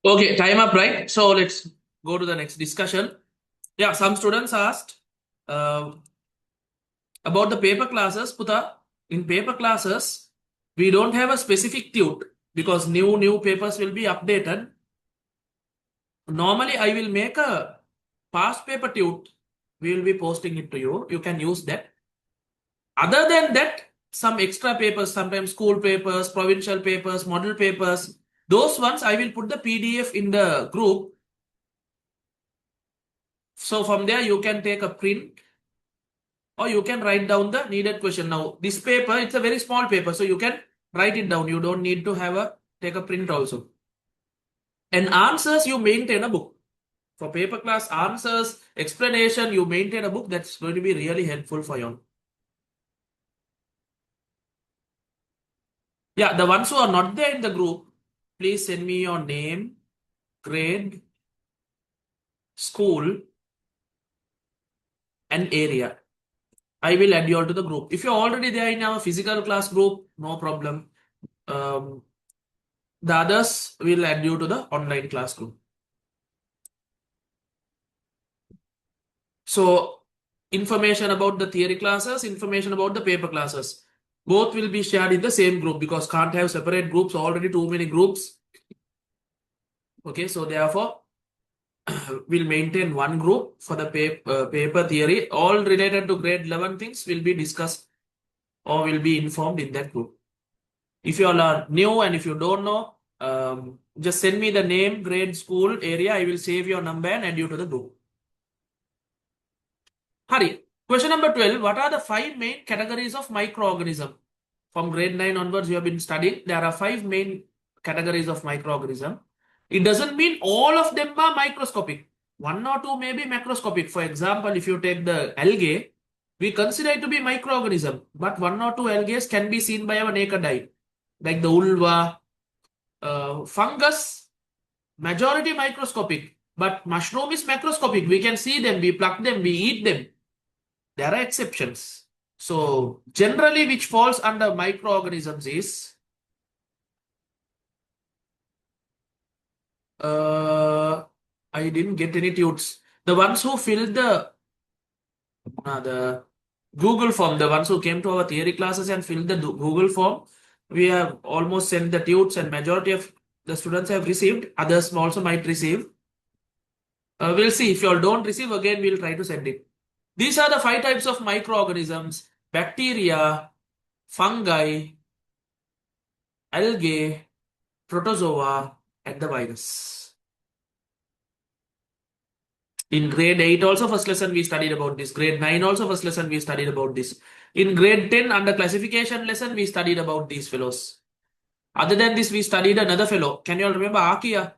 Okay, time up, right? So let's go to the next discussion. Yeah, some students asked about the paper classes. Puta, in paper classes, we don't have a specific tute because new papers will be updated. Normally, I will make a past paper tute. We will be posting it to you. You can use that. Other than that, some extra papers, sometimes school papers, provincial papers, model papers, those ones I will put the PDF in the group. So from there, you can take a print or you can write down the needed question. Now, this paper, it's a very small paper, so you can write it down. You don't need to have a take a print also. And answers, you maintain a book. For paper class answers, explanation, you maintain a book. That's going to be really helpful for you. Yeah, the ones who are not there in the group, please send me your name, grade, school, and area. I will add you all to the group. If you're already there in our physical class group, no problem. The others will add you to the online class group. So, information about the theory classes, information about the paper classes, both will be shared in the same group because can't have separate groups, already too many groups. Okay, so therefore, we'll maintain one group for the paper theory. All related to grade 11 things will be discussed or will be informed in that group. If you all are new and if you don't know, just send me the name, grade, school, area. I will save your number and add you to the group. Hari, question number 12. What are the 5 main categories of microorganism? From grade 9 onwards, you have been studying. There are 5 main categories of microorganism. It doesn't mean all of them are microscopic. One or two may be macroscopic. For example, if you take the algae, we consider it to be microorganism, but one or two algae can be seen by our naked eye, like the ulva, fungus, majority microscopic, but mushroom is macroscopic. We can see them, we pluck them, we eat them. There are exceptions. So generally which falls under microorganisms is I didn't get any tutes. The ones who filled the Google form, the ones who came to our theory classes and filled the Google form, we have almost sent the tutes and majority of the students have received. Others also might receive. We'll see. If you all don't receive, again, we'll try to send it. These are the 5 types of microorganisms: bacteria, fungi, algae, protozoa, and the virus. In grade 8 also first lesson we studied about this. Grade 9 also first lesson we studied about this. In grade 10 under classification lesson we studied about these fellows. Other than this we studied another fellow. Can you all remember Archaea?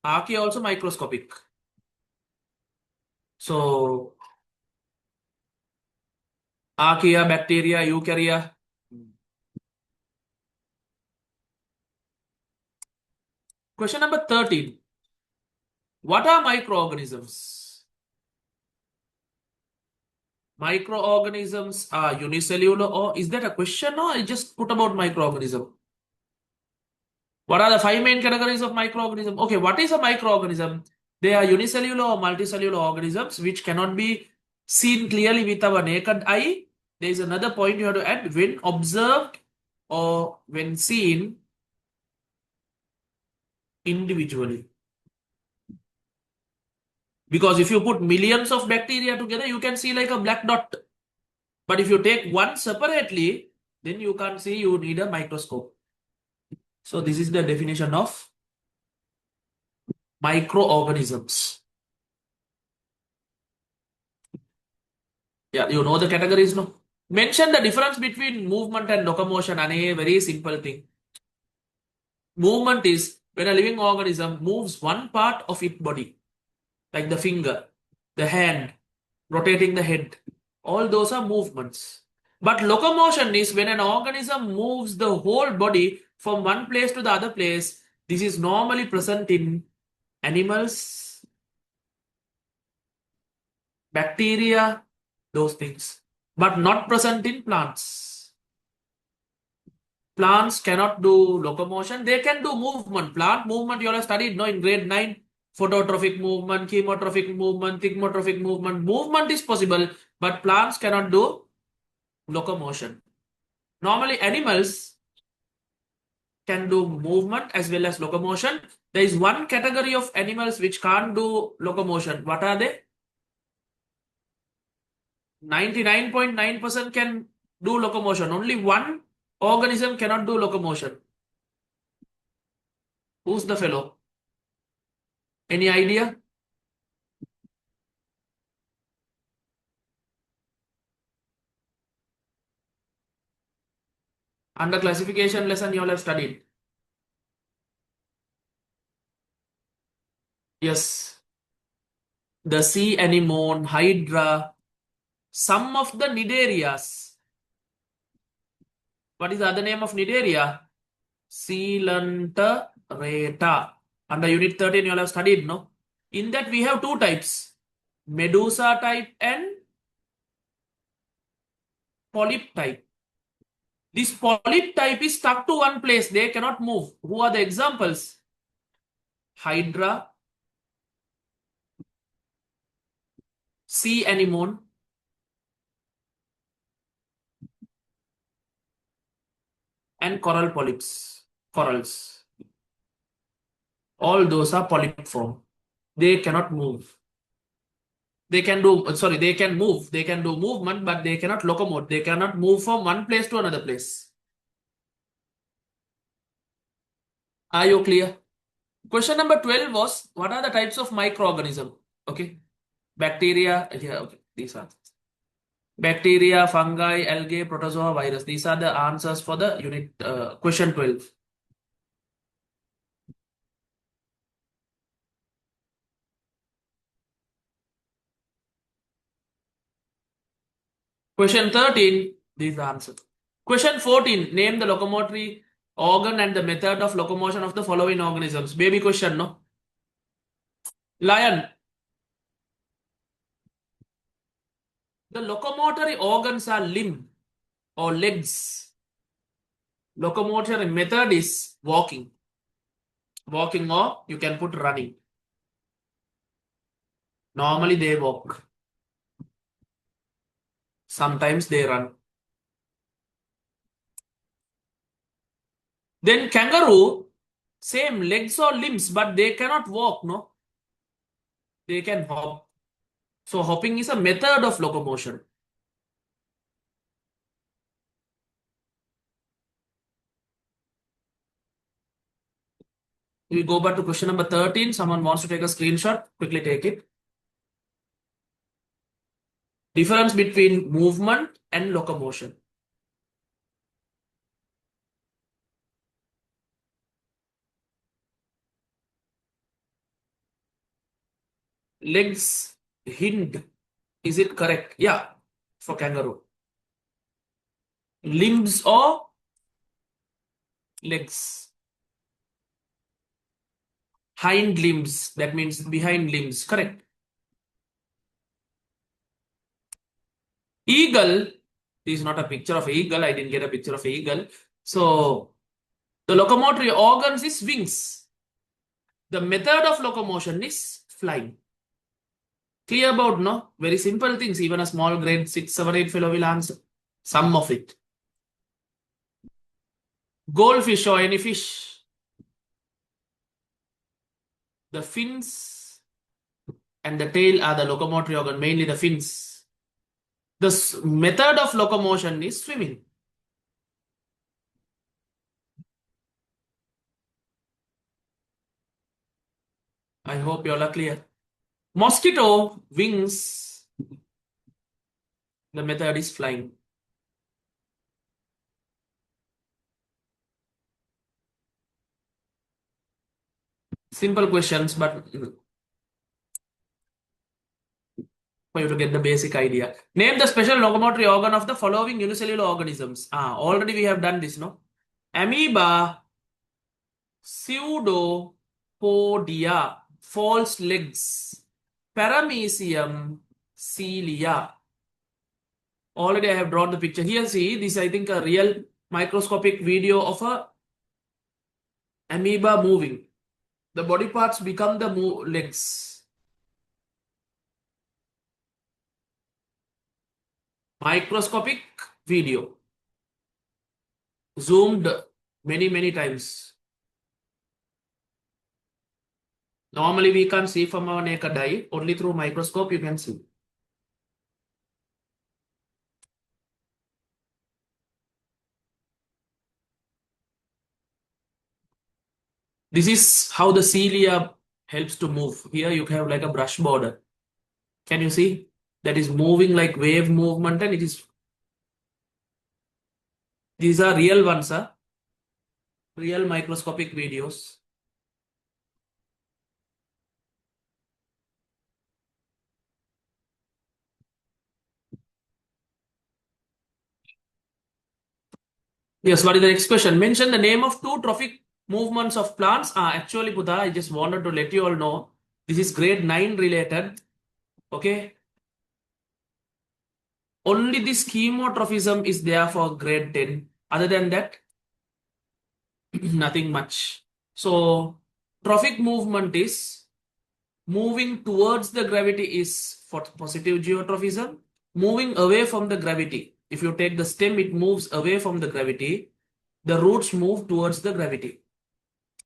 Archaea also microscopic. So Archaea, bacteria, eukarya. Question number 13. What are microorganisms? Microorganisms are unicellular, or is that a question, or I just put about microorganism? What are the 5 main categories of microorganism? Okay, what is a microorganism? They are unicellular or multicellular organisms which cannot be seen clearly with our naked eye. There is another point you have to add: when observed or when seen individually. Because if you put millions of bacteria together, you can see like a black dot. But if you take one separately, then you can't see, you need a microscope. So this is the definition of microorganisms. Yeah, you know the categories, no? Mention the difference between movement and locomotion, and a very simple thing. Movement is when a living organism moves one part of its body, like the finger, the hand, rotating the head. All those are movements. But locomotion is when an organism moves the whole body from one place to the other place. This is normally present in animals, bacteria, those things, but not present in plants. Plants cannot do locomotion. They can do movement. Plant movement you all have studied, no, in grade 9. Phototrophic movement, chemotrophic movement, thigmotrophic movement. Movement is possible, but plants cannot do locomotion. Normally, animals can do movement as well as locomotion. There is one category of animals which can't do locomotion. What are they? 99.9% can do locomotion. Only one organism cannot do locomotion. Who's the fellow? Any idea? Under classification lesson you all have studied. Yes. The sea anemone, hydra, some of the nidarias. What is the other name of nidaria? Coelenterata. Under unit 13 you all have studied, no? In that we have two types. Medusa type and polyp type. This polyp type is stuck to one place. They cannot move. Who are the examples? Hydra, sea anemone, and coral polyps. Corals. All those are polyp form. They cannot move. They can do, sorry, they can move. They can do movement, but they cannot locomote. They cannot move from one place to another place. Are you clear? Question number 12 was, what are the types of microorganism? Okay. Bacteria, yeah, okay. These are bacteria, fungi, algae, protozoa, virus. These are the answers for the unit question 12. Question 13, these are answers. Question 14, name the locomotory organ and the method of locomotion of the following organisms. Baby question, no? Lion. The locomotory organs are limb or legs. Locomotory method is walking. Walking, or you can put running. Normally they walk. Sometimes they run. Then kangaroo, same legs or limbs, but they cannot walk, no? They can hop. So hopping is a method of locomotion. We'll go back to question number 13. Someone wants to take a screenshot. Quickly take it. Difference between movement and locomotion. Legs, hind. Is it correct? Yeah, for kangaroo. Limbs or legs? Hind limbs. That means behind limbs. Correct. Eagle. This is not a picture of eagle. I didn't get a picture of eagle. So the locomotory organs is wings. The method of locomotion is flying. Clear about, no? Very simple things. Even a small grade 6, 7, 8 fellow will answer. Some of it. Goldfish or any fish. The fins and the tail are the locomotory organ, mainly the fins. The method of locomotion is swimming. I hope you all are clear. Mosquito, wings. The method is flying. Simple questions, but for you to get the basic idea. Name the special locomotory organ of the following unicellular organisms. Already we have done this, no? Amoeba, pseudopodia, false legs, paramecium, cilia. Already I have drawn the picture here. See, this I think a real microscopic video of a amoeba moving. The body parts become the legs. Microscopic video. Zoomed many times. Normally we can't see from our naked eye. Only through microscope you can see. This is how the cilia helps to move. Here you have like a brush border. Can you see? That is moving like wave movement, and it is. These are real ones, huh? Real microscopic videos. Yes, what is the next question? Mention the name of two trophic movements of plants. Actually, Buddha, I just wanted to let you all know. This is grade 9 related. Okay. Only this chemotrophism is there for grade 10. Other than that, nothing much. So, trophic movement is moving towards the gravity is for positive geotrophism. Moving away from the gravity. If you take the stem, it moves away from the gravity. The roots move towards the gravity.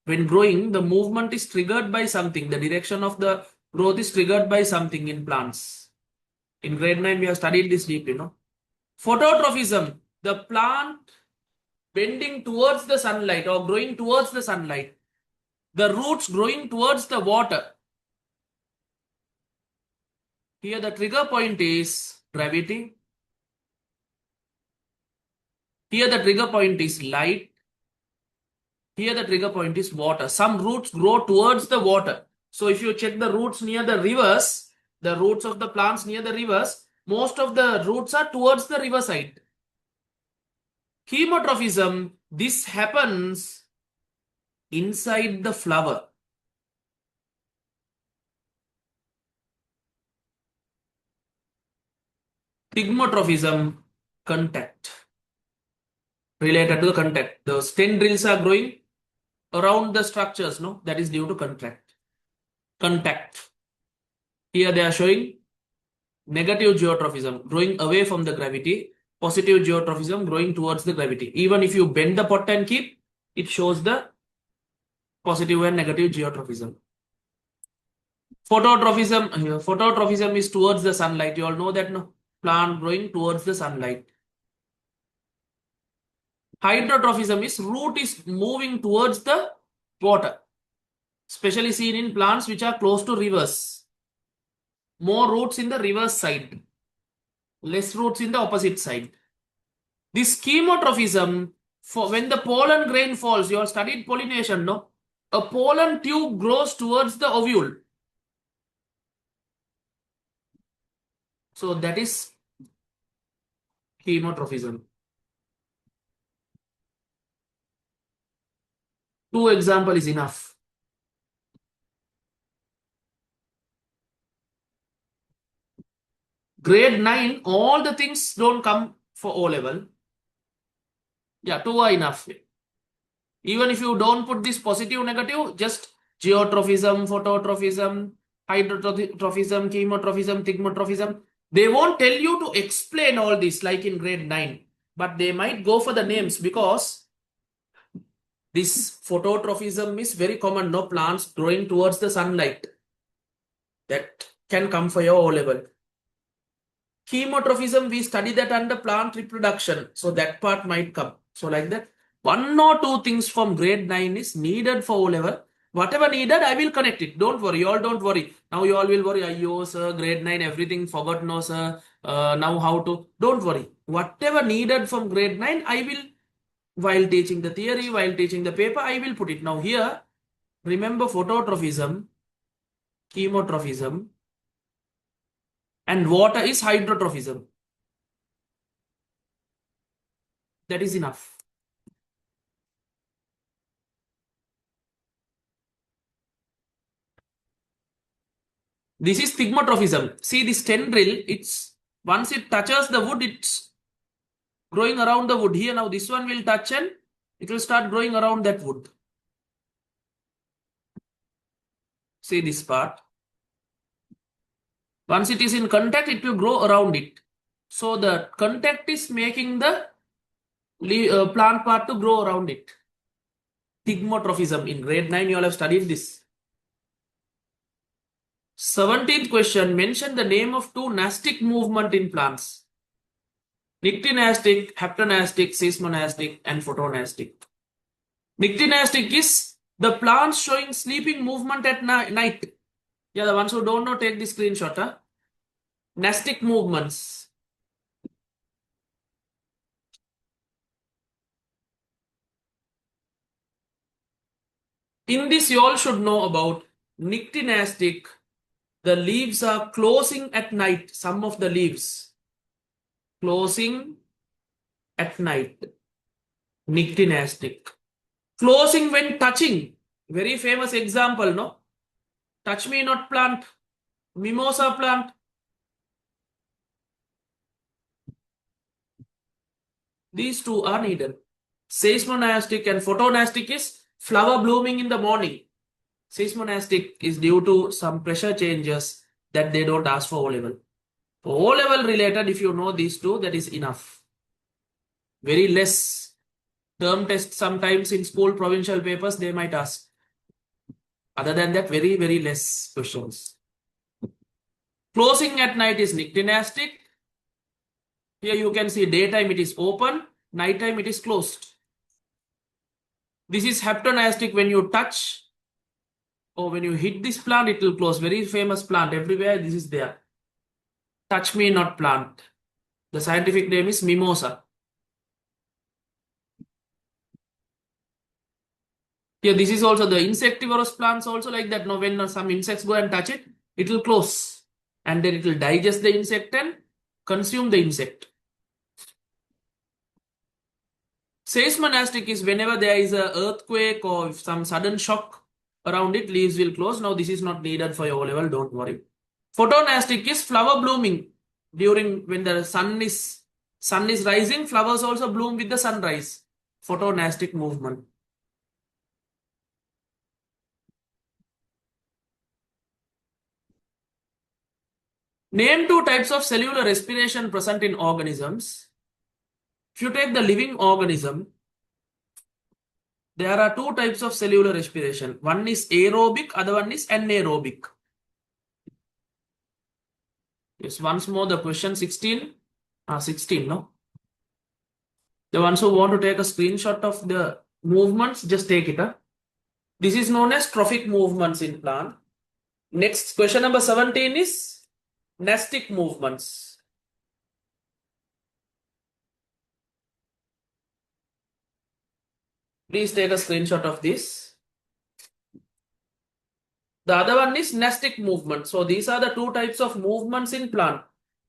When growing, the movement is triggered by something. The direction of the growth is triggered by something in plants. In grade 9, we have studied this deeply, no? Phototrophism, the plant bending towards the sunlight or growing towards the sunlight. The roots growing towards the water. Here the trigger point is gravity. Here the trigger point is light. Here the trigger point is water. Some roots grow towards the water. So if you check the roots near the rivers, the roots of the plants near the rivers, most of the roots are towards the river side. Chemotrophism, this happens inside the flower. Stigmotrophism, contact. Related to the contact. The tendrils are growing around the structures, no? That is due to contact. Here they are showing negative geotrophism, growing away from the gravity. Positive geotrophism, growing towards the gravity. Even if you bend the pot and keep, it shows the positive and negative geotrophism. Phototrophism is towards the sunlight. You all know that, no? Plant growing towards the sunlight. Hydrotrophism is root is moving towards the water, especially seen in plants which are close to rivers. More roots in the reverse side, less roots in the opposite side. This chemotrophism, for when the pollen grain falls, you have studied pollination, no? A pollen tube grows towards the ovule. So that is chemotrophism. Two example is enough. Grade 9, all the things don't come for O level. Yeah, two are enough. Even if you don't put this positive, negative, just geotrophism, phototrophism, hydrotrophism, chemotrophism, thigmotrophism. They won't tell you to explain all this like in grade 9. But they might go for the names because this phototrophism is very common. No, plants growing towards the sunlight. That can come for your O level. Chemotrophism, we study that under plant reproduction. So that part might come. So like that, one or two things from grade 9 is needed for O level. Whatever needed, I will connect it. Don't worry. You all don't worry. Now you all will worry. Ayyo, sir, grade 9, everything forgot, no, sir. Now how to? Don't worry. Whatever needed from grade 9, I will, while teaching the theory, while teaching the paper, I will put it. Now here, remember phototrophism, chemotrophism, and water is hydrotrophism. That is enough. This is stigmotrophism. See this tendril, it's once it touches the wood, it's growing around the wood. Here now this one will touch and it will start growing around that wood. See this part. Once it is in contact, it will grow around it. So the contact is making the plant part to grow around it. Thigmotrophism. In grade 9, you all have studied this. 17th question. Mention the name of two nastic movement in plants. Nyctinastic, haptonastic, seismonastic, and photonastic. Nyctinastic is the plants showing sleeping movement at night. Yeah, the ones who don't know, take the screenshot. Huh? Nastic movements. In this, you all should know about nyctinastic. The leaves are closing at night. Some of the leaves closing at night. Nyctinastic. Closing when touching. Very famous example, no? Touch me not plant. Mimosa plant. These two are needed. Seismonastic and photonastic is flower blooming in the morning. Seismonastic is due to some pressure changes that they don't ask for O-level. O-level related, if you know these two, that is enough. Very less term test sometimes in school provincial papers they might ask. Other than that, very, very less questions. Closing at night is nyctinastic. Here you can see daytime it is open, nighttime it is closed. This is haptonastic. When you touch or when you hit this plant, it will close. Very famous plant. Everywhere this is there. Touch me not plant. The scientific name is mimosa. Here this is also the insectivorous plants also like that. Now when some insects go and touch it, it will close. And then it will digest the insect and consume the insect. Seismonastic is whenever there is an earthquake or some sudden shock around it, leaves will close. Now this is not needed for your O-level, don't worry. Photonastic is flower blooming. During when the sun is rising, flowers also bloom with the sunrise. Photonastic movement. Name two types of cellular respiration present in organisms. If you take the living organism, there are two types of cellular respiration. One is aerobic, other one is anaerobic. Yes, once more the question 16. 16, no? The ones who want to take a screenshot of the movements, just take it. Huh? This is known as trophic movements in plant. Next, question number 17 is nastic movements. Please take a screenshot of this. The other one is nastic movement. So these are the two types of movements in plant.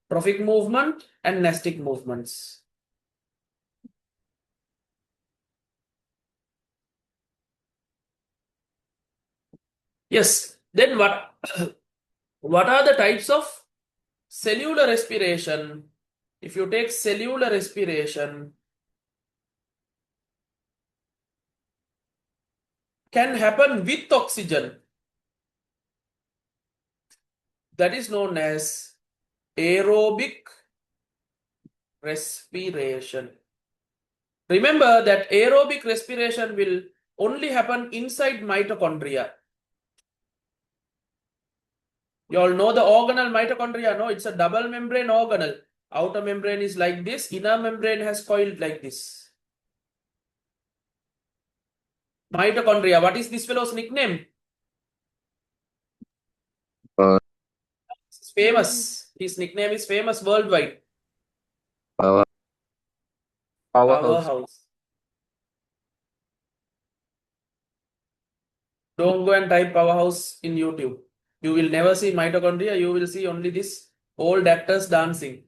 Trophic movement and nastic movements. Yes. Then what are the types of cellular respiration? If you take cellular respiration, can happen with oxygen. That is known as aerobic respiration. Remember that aerobic respiration will only happen inside mitochondria. You all know the organelle mitochondria, no? It's a double membrane organelle. Outer membrane is like this, inner membrane has coiled like this. Mitochondria. What is this fellow's nickname? It's famous. His nickname is famous worldwide. Powerhouse. Don't go and type powerhouse in YouTube. You will never see mitochondria. You will see only this old actors dancing.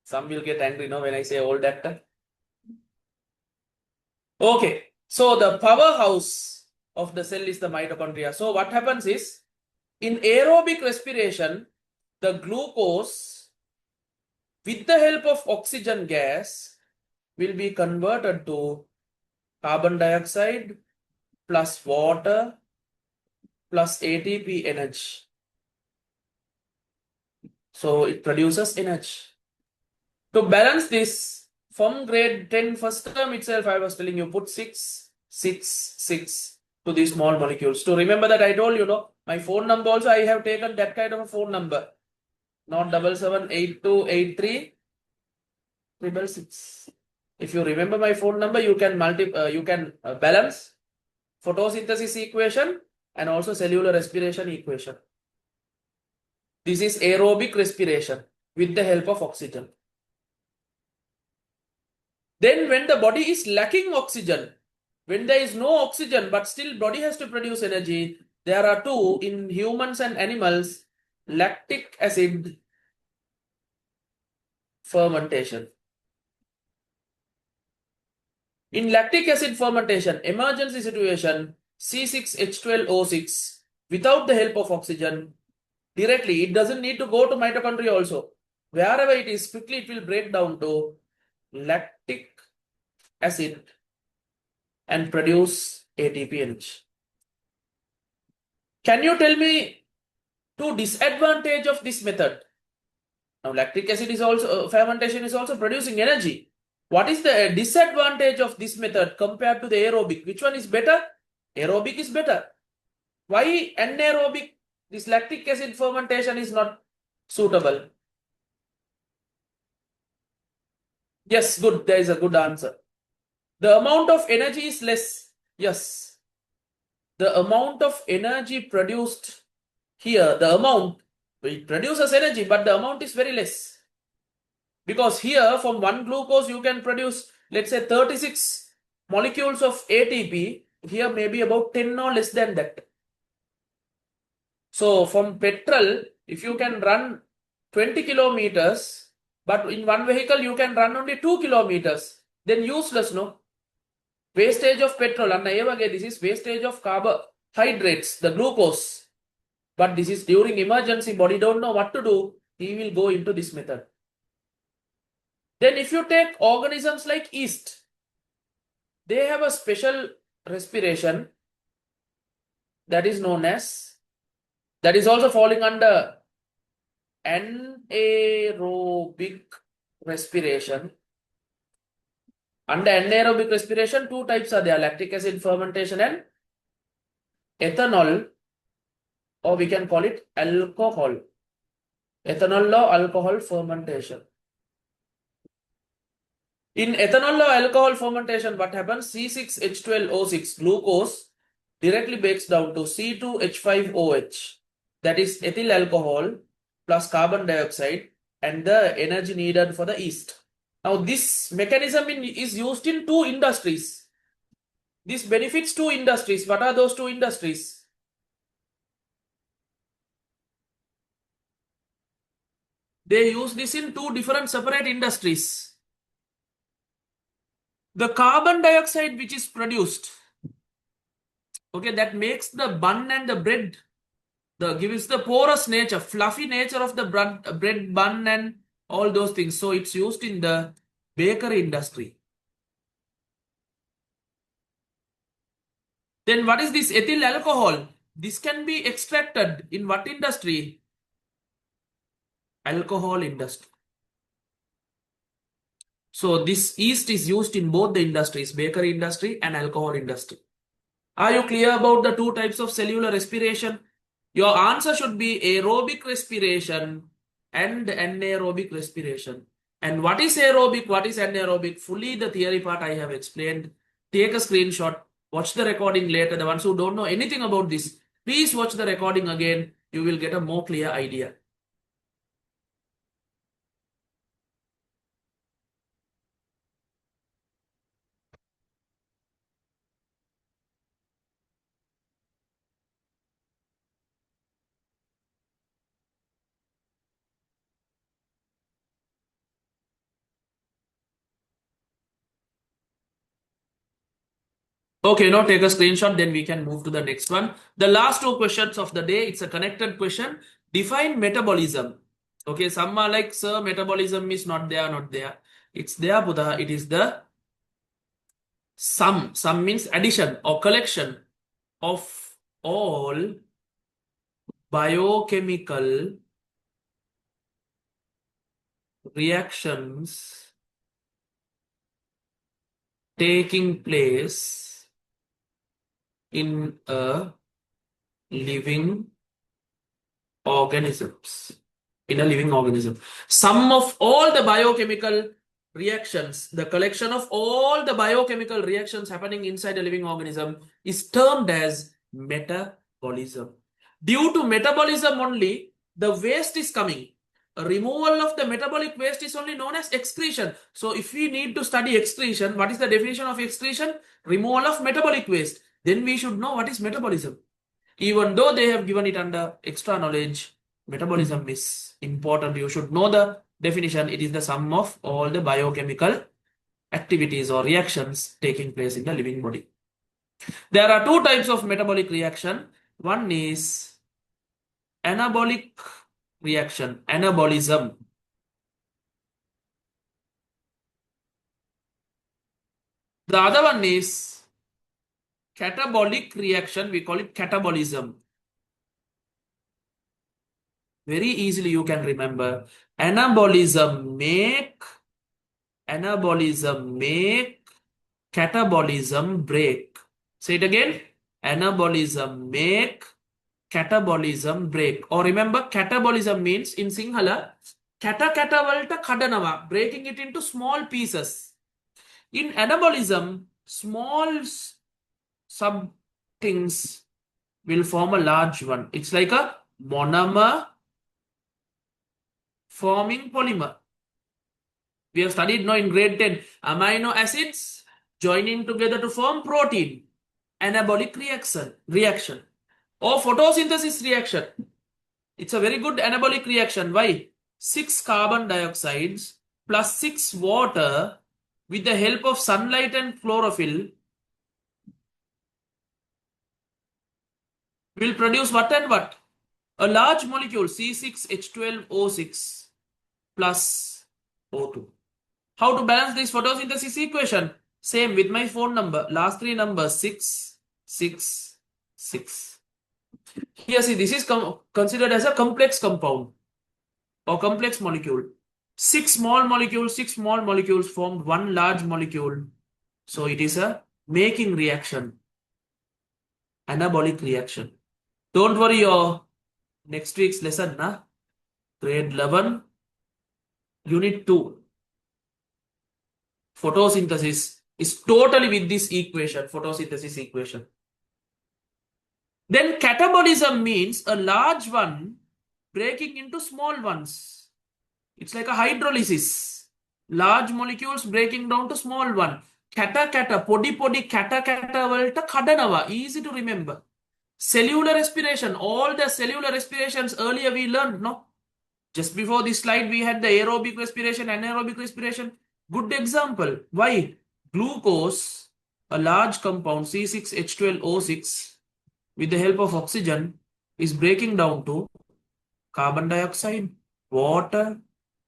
Some will get angry, no, when I say old actor. Okay. So the powerhouse of the cell is the mitochondria. So what happens is, in aerobic respiration, the glucose with the help of oxygen gas will be converted to carbon dioxide plus water plus ATP energy. So it produces energy. To balance this, from grade 10 first term itself, I was telling you put 6, 6, 6 to these small molecules. To remember that I told you, no, my phone number also I have taken that kind of a phone number. Not 77828366. If you remember my phone number, you can balance photosynthesis equation and also cellular respiration equation. This is aerobic respiration with the help of oxygen. Then when the body is lacking oxygen, when there is no oxygen but still body has to produce energy, there are two in humans and animals: lactic acid fermentation. In lactic acid fermentation, emergency situation, C6H12O6 without the help of oxygen directly, it doesn't need to go to mitochondria also. Wherever it is, quickly it will break down to lactic acid and produce ATP energy. Can you tell me two disadvantages of this method? Now, lactic acid is also fermentation is also producing energy. What is the disadvantage of this method compared to the aerobic? Which one is better? Aerobic is better. Why anaerobic, this lactic acid fermentation is not suitable? Yes, good. There is a good answer. The amount of energy is less. Yes. The amount of energy produced here, it produces energy, but the amount is very less. Because here from one glucose you can produce, let's say 36 molecules of ATP. Here maybe about 10 or less than that. So from petrol, if you can run 20 kilometers, but in one vehicle you can run only 2 kilometers, then useless, no? Wastage of petrol, and this is wastage of carbohydrates, the glucose. But this is during emergency, body don't know what to do, he will go into this method. Then if you take organisms like yeast, they have a special respiration that is known as, that is also falling under anaerobic respiration. Under anaerobic respiration, two types are there: lactic acid fermentation and ethanol, or we can call it alcohol. Ethanol or alcohol fermentation. In ethanol or alcohol fermentation, what happens? C6H12O6 glucose directly breaks down to C2H5OH, that is ethyl alcohol plus carbon dioxide and the energy needed for the yeast. Now this mechanism is used in two industries. This benefits two industries. What are those two industries? They use this in two different separate industries. The carbon dioxide which is produced, okay, that makes the bun and the bread, gives the porous nature, fluffy nature of the bread bun and all those things. So it's used in the bakery industry. Then what is this ethyl alcohol? This can be extracted in what industry? Alcohol industry. So this yeast is used in both the industries, bakery industry and alcohol industry. Are you clear about the two types of cellular respiration? Your answer should be aerobic respiration and anaerobic respiration. And what is aerobic, what is anaerobic? Fully the theory part I have explained. Take a screenshot, watch the recording later. The ones who don't know anything about this, please watch the recording again. You will get a more clear idea. Okay, now take a screenshot, then we can move to the next one. The last two questions of the day, it's a connected question. Define metabolism. Okay, some are like, sir, metabolism is not there, not there. It's there, Buddha. It is the sum. Sum means addition or collection of all biochemical reactions taking place in a living organisms. In a living organism. Sum of all the biochemical reactions, the collection of all the biochemical reactions happening inside a living organism is termed as metabolism. Due to metabolism only, the waste is coming. A removal of the metabolic waste is only known as excretion. So if we need to study excretion, what is the definition of excretion? Removal of metabolic waste. Then we should know what is metabolism. Even though they have given it under extra knowledge, metabolism is important. You should know the definition. It is the sum of all the biochemical activities or reactions taking place in the living body. There are two types of metabolic reaction. One is anabolic reaction, anabolism. The other one is catabolic reaction. We call it catabolism. Very easily you can remember. Anabolism make, catabolism break. Say it again. Anabolism make, catabolism break. Or remember, catabolism means in Sinhala, kata valta kadanava, breaking it into small pieces. In anabolism, small sub things will form a large one. It's like a monomer forming polymer. We have studied now in grade 10 amino acids joining together to form protein. Anabolic reaction or photosynthesis reaction. It's a very good anabolic reaction. Why? 6 carbon dioxides plus 6 water with the help of sunlight and chlorophyll will produce what and what? A large molecule C6H12O6 plus O2. How to balance this photosynthesis equation? Same with my phone number. Last three numbers 6, 6, 6. Here see, this is considered as a complex compound or complex molecule. 6 small molecules formed one large molecule. So it is a making reaction, anabolic reaction. Don't worry, your next week's lesson, grade 11, unit 2, photosynthesis is totally with this equation, photosynthesis equation. Then catabolism means a large one breaking into small ones. It's like a hydrolysis. Large molecules breaking down to small one. Podi kata valta kadanava. Easy to remember. Cellular respiration. All the cellular respirations earlier we learned, no? Just before this slide we had the aerobic respiration, anaerobic respiration. Good example. Why? Glucose, a large compound C6H12O6 with the help of oxygen is breaking down to carbon dioxide, water,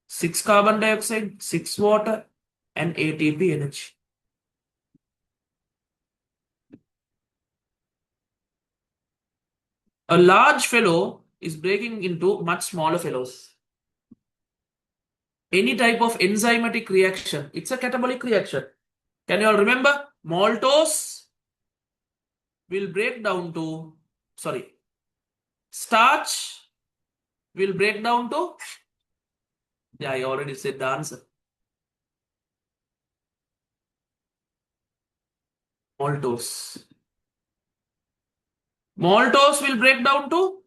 6 carbon dioxide, 6 water, and ATP energy. A large fellow is breaking into much smaller fellows. Any type of enzymatic reaction, it's a catabolic reaction. Can you all remember? Maltose will break down to, starch will break down to, yeah, I already said the answer. Maltose. Maltose will break down to,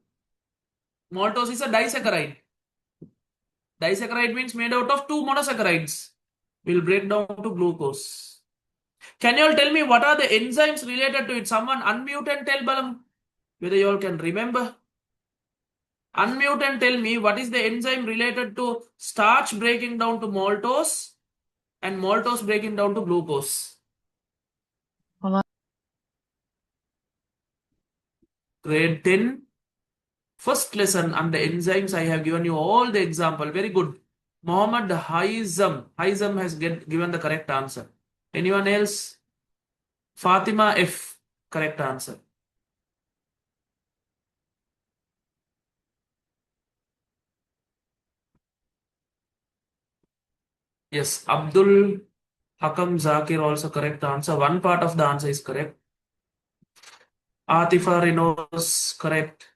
maltose is a disaccharide. Disaccharide means made out of 2 monosaccharides. Will break down to glucose. Can you all tell me what are the enzymes related to it? Someone unmute and tell Balam whether you all can remember. Unmute and tell me what is the enzyme related to starch breaking down to maltose and maltose breaking down to glucose. Grade 10, First lesson under enzymes, I have given you all the example. Very good. Mohammed Haizam. Haizam has given the correct answer. Anyone else? Fatima F. Correct answer. Yes, Abdul Hakam Zakir also correct answer. One part of the answer is correct. Atifa Renos correct.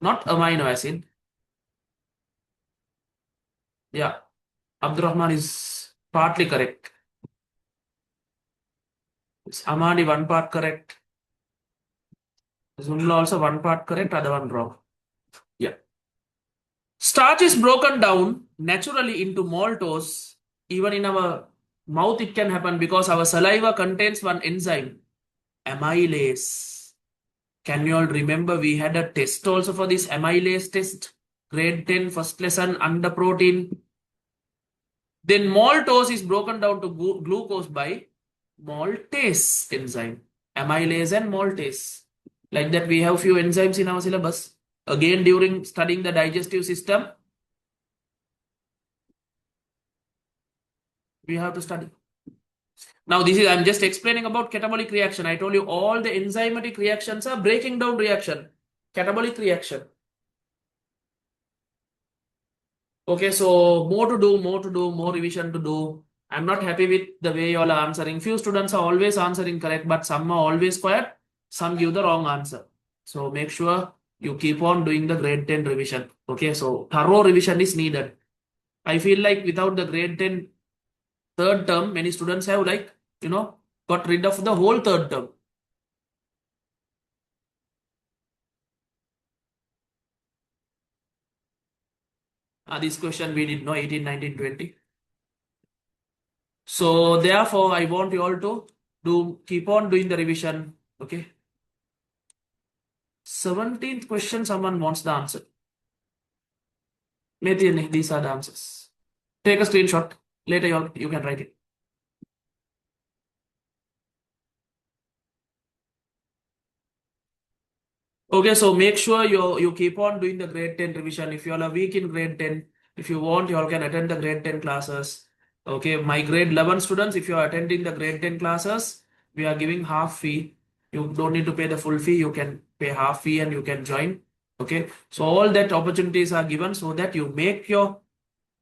Not amino acid. Yeah, Abdurrahman is partly correct. Amani one part correct. Zumla also one part correct, other one wrong. Yeah. Starch is broken down naturally into maltose. Even in our mouth, it can happen because our saliva contains one enzyme, amylase. Can you all remember we had a test also for this amylase test? Grade 10, first lesson under protein. Then maltose is broken down to glucose by maltase enzyme. Amylase and maltase. Like that, we have few enzymes in our syllabus. Again, during studying the digestive system, we have to study. Now, I'm just explaining about catabolic reaction. I told you all the enzymatic reactions are breaking down reaction. Catabolic reaction. Okay, so more to do, more revision to do. I'm not happy with the way you all are answering. Few students are always answering correct, but some are always quiet. Some give the wrong answer. So make sure you keep on doing the grade 10 revision. Okay, so thorough revision is needed. I feel like without the grade 10 third term, many students have got rid of the whole third term. This question we did know 18, 19, 20. So therefore, I want you all to keep on doing the revision. Okay. 17th question, someone wants the answer. Maybe these are the answers. Take a screenshot. Later you can write it. Okay, so make sure you keep on doing the grade 10 revision. If you all are weak in grade 10, if you want, you all can attend the grade 10 classes. Okay, my grade 11 students, if you are attending the grade 10 classes, we are giving half fee. You don't need to pay the full fee. You can pay half fee and you can join. Okay, so all that opportunities are given so that you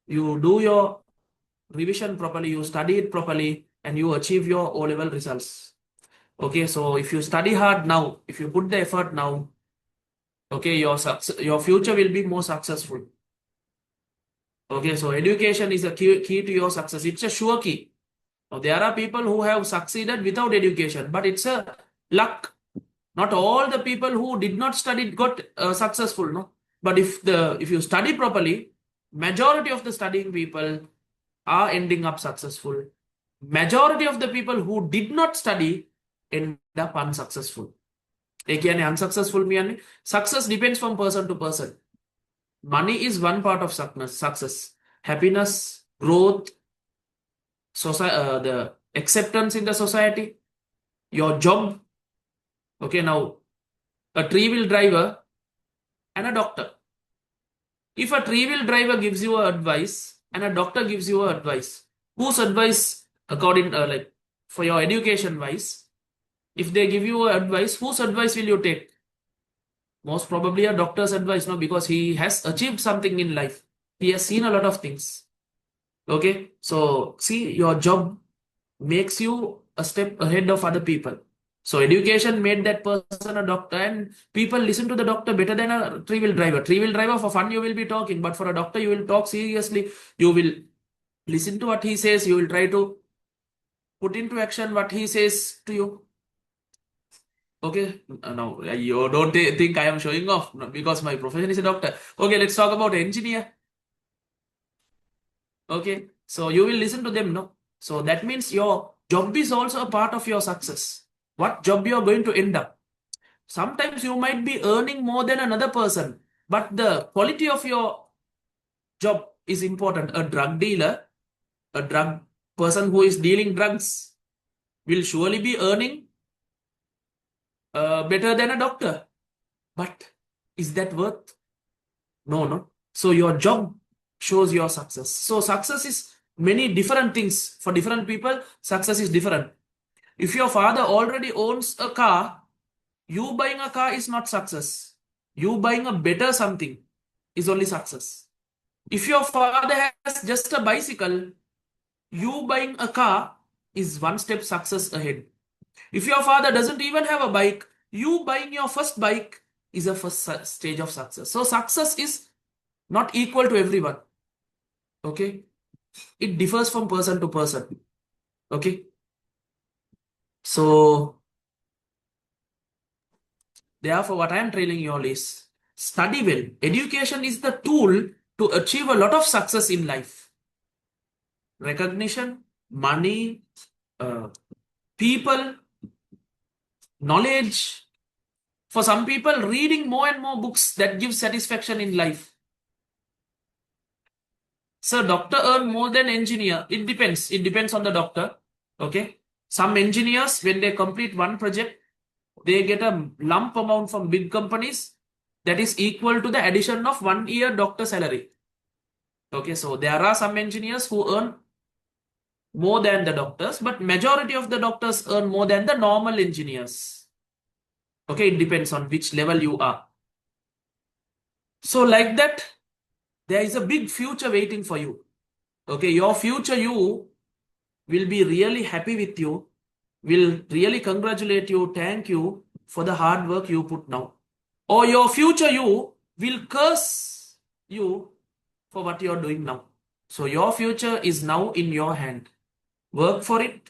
do your revision properly, you study it properly, and you achieve your O-level results. Okay, so if you study hard now, if you put the effort now, okay, your future will be more successful. Okay, so education is a key to your success. It's a sure key. Now, there are people who have succeeded without education, but it's a luck. Not all the people who did not study got successful, no. But if you study properly, majority of the studying people are ending up successful. Majority of the people who did not study end up unsuccessful. Again, unsuccessful means success depends from person to person. Money is one part of success. Happiness, growth, the acceptance in the society, your job. Okay, now a three-wheel driver and a doctor. If a three-wheel driver gives you advice and a doctor gives you advice, whose advice according for your education wise, if they give you advice, whose advice will you take? Most probably a doctor's advice, no, because he has achieved something in life. He has seen a lot of things. Okay, so see, your job makes you a step ahead of other people. So education made that person a doctor, and people listen to the doctor better than a three-wheel driver. Three-wheel driver, for fun you will be talking, but for a doctor you will talk seriously. You will listen to what he says. You will try to put into action what he says to you. Okay, now you don't think I am showing off because my profession is a doctor. Okay, let's talk about engineer. Okay, so you will listen to them, no? So that means your job is also a part of your success. What job you are going to end up? Sometimes you might be earning more than another person, but the quality of your job is important. A drug dealer, a drug person who is dealing drugs will surely be earning better than a doctor. But is that worth? No. So your job shows your success. So success is many different things. For different people, success is different. If your father already owns a car, you buying a car is not success. You buying a better something is only success. If your father has just a bicycle, you buying a car is one step success ahead. If your father doesn't even have a bike, you buying your first bike is a first stage of success. So success is not equal to everyone. Okay. It differs from person to person. Okay. So therefore, what I am telling you all is study well. Education is the tool to achieve a lot of success in life. Recognition, money, uh, people, knowledge. For some people, reading more and more books that give satisfaction in life. So doctor earn more than engineer. It depends. It depends on the doctor. Okay. Some engineers, when they complete one project, they get a lump amount from big companies that is equal to the addition of 1 year doctor salary. Okay, so there are some engineers who earn more than the doctors, but majority of the doctors earn more than the normal engineers. Okay, it depends on which level you are. So like that, there is a big future waiting for you. Okay, your future you will be really happy with you, will really congratulate you, thank you for the hard work you put now. Or your future you will curse you for what you are doing now. So your future is now in your hand. Work for it,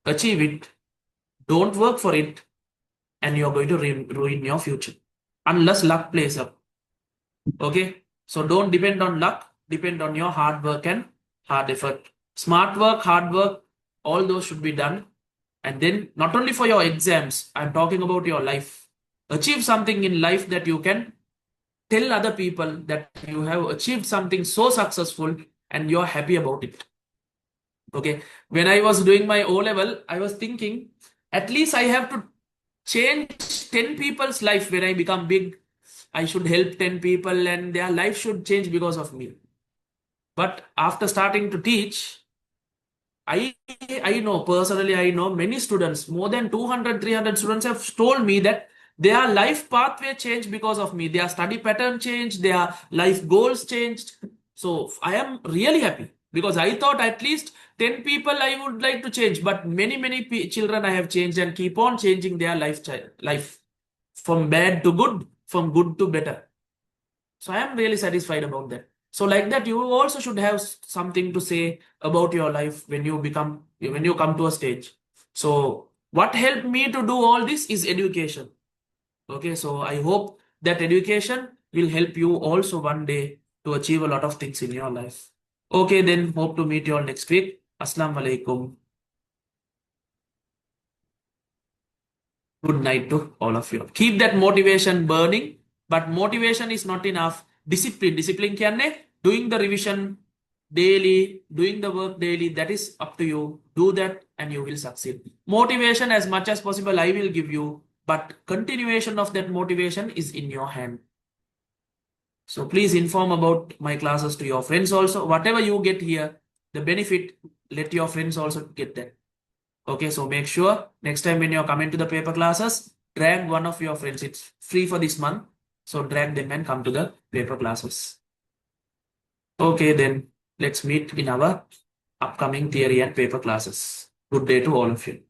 achieve it, don't work for it, and you're going to ruin your future unless luck plays up. Okay, so don't depend on luck, depend on your hard work and hard effort. Smart work, hard work, all those should be done. And then not only for your exams, I'm talking about your life. Achieve something in life that you can tell other people that you have achieved something so successful and you're happy about it. Okay, when I was doing my O level, I was thinking at least I have to change 10 people's life when I become big. I should help 10 people and their life should change because of me. But after starting to teach, I know personally, I know many students, more than 200, 300 students have told me that their life pathway changed because of me. Their study pattern changed, their life goals changed. So I am really happy because I thought at least 10 people I would like to change, but many children I have changed and keep on changing their life from bad to good, from good to better. So I am really satisfied about that. So like that, you also should have something to say about your life when you come to a stage. So what helped me to do all this is education. Okay, so I hope that education will help you also one day to achieve a lot of things in your life. Okay, then hope to meet you all next week. Assalamu alaikum. Good night to all of you. Keep that motivation burning, but motivation is not enough. Discipline කියන්නේ doing the revision daily, doing the work daily, that is up to you. Do that and you will succeed. Motivation as much as possible I will give you, but continuation of that motivation is in your hand. So please inform about my classes to your friends also. Whatever you get here, the benefit, let your friends also get that. Okay, so make sure next time when you're coming to the paper classes, drag one of your friends. It's free for this month. So drag them and come to the paper classes. Okay, then let's meet in our upcoming theory and paper classes. Good day to all of you.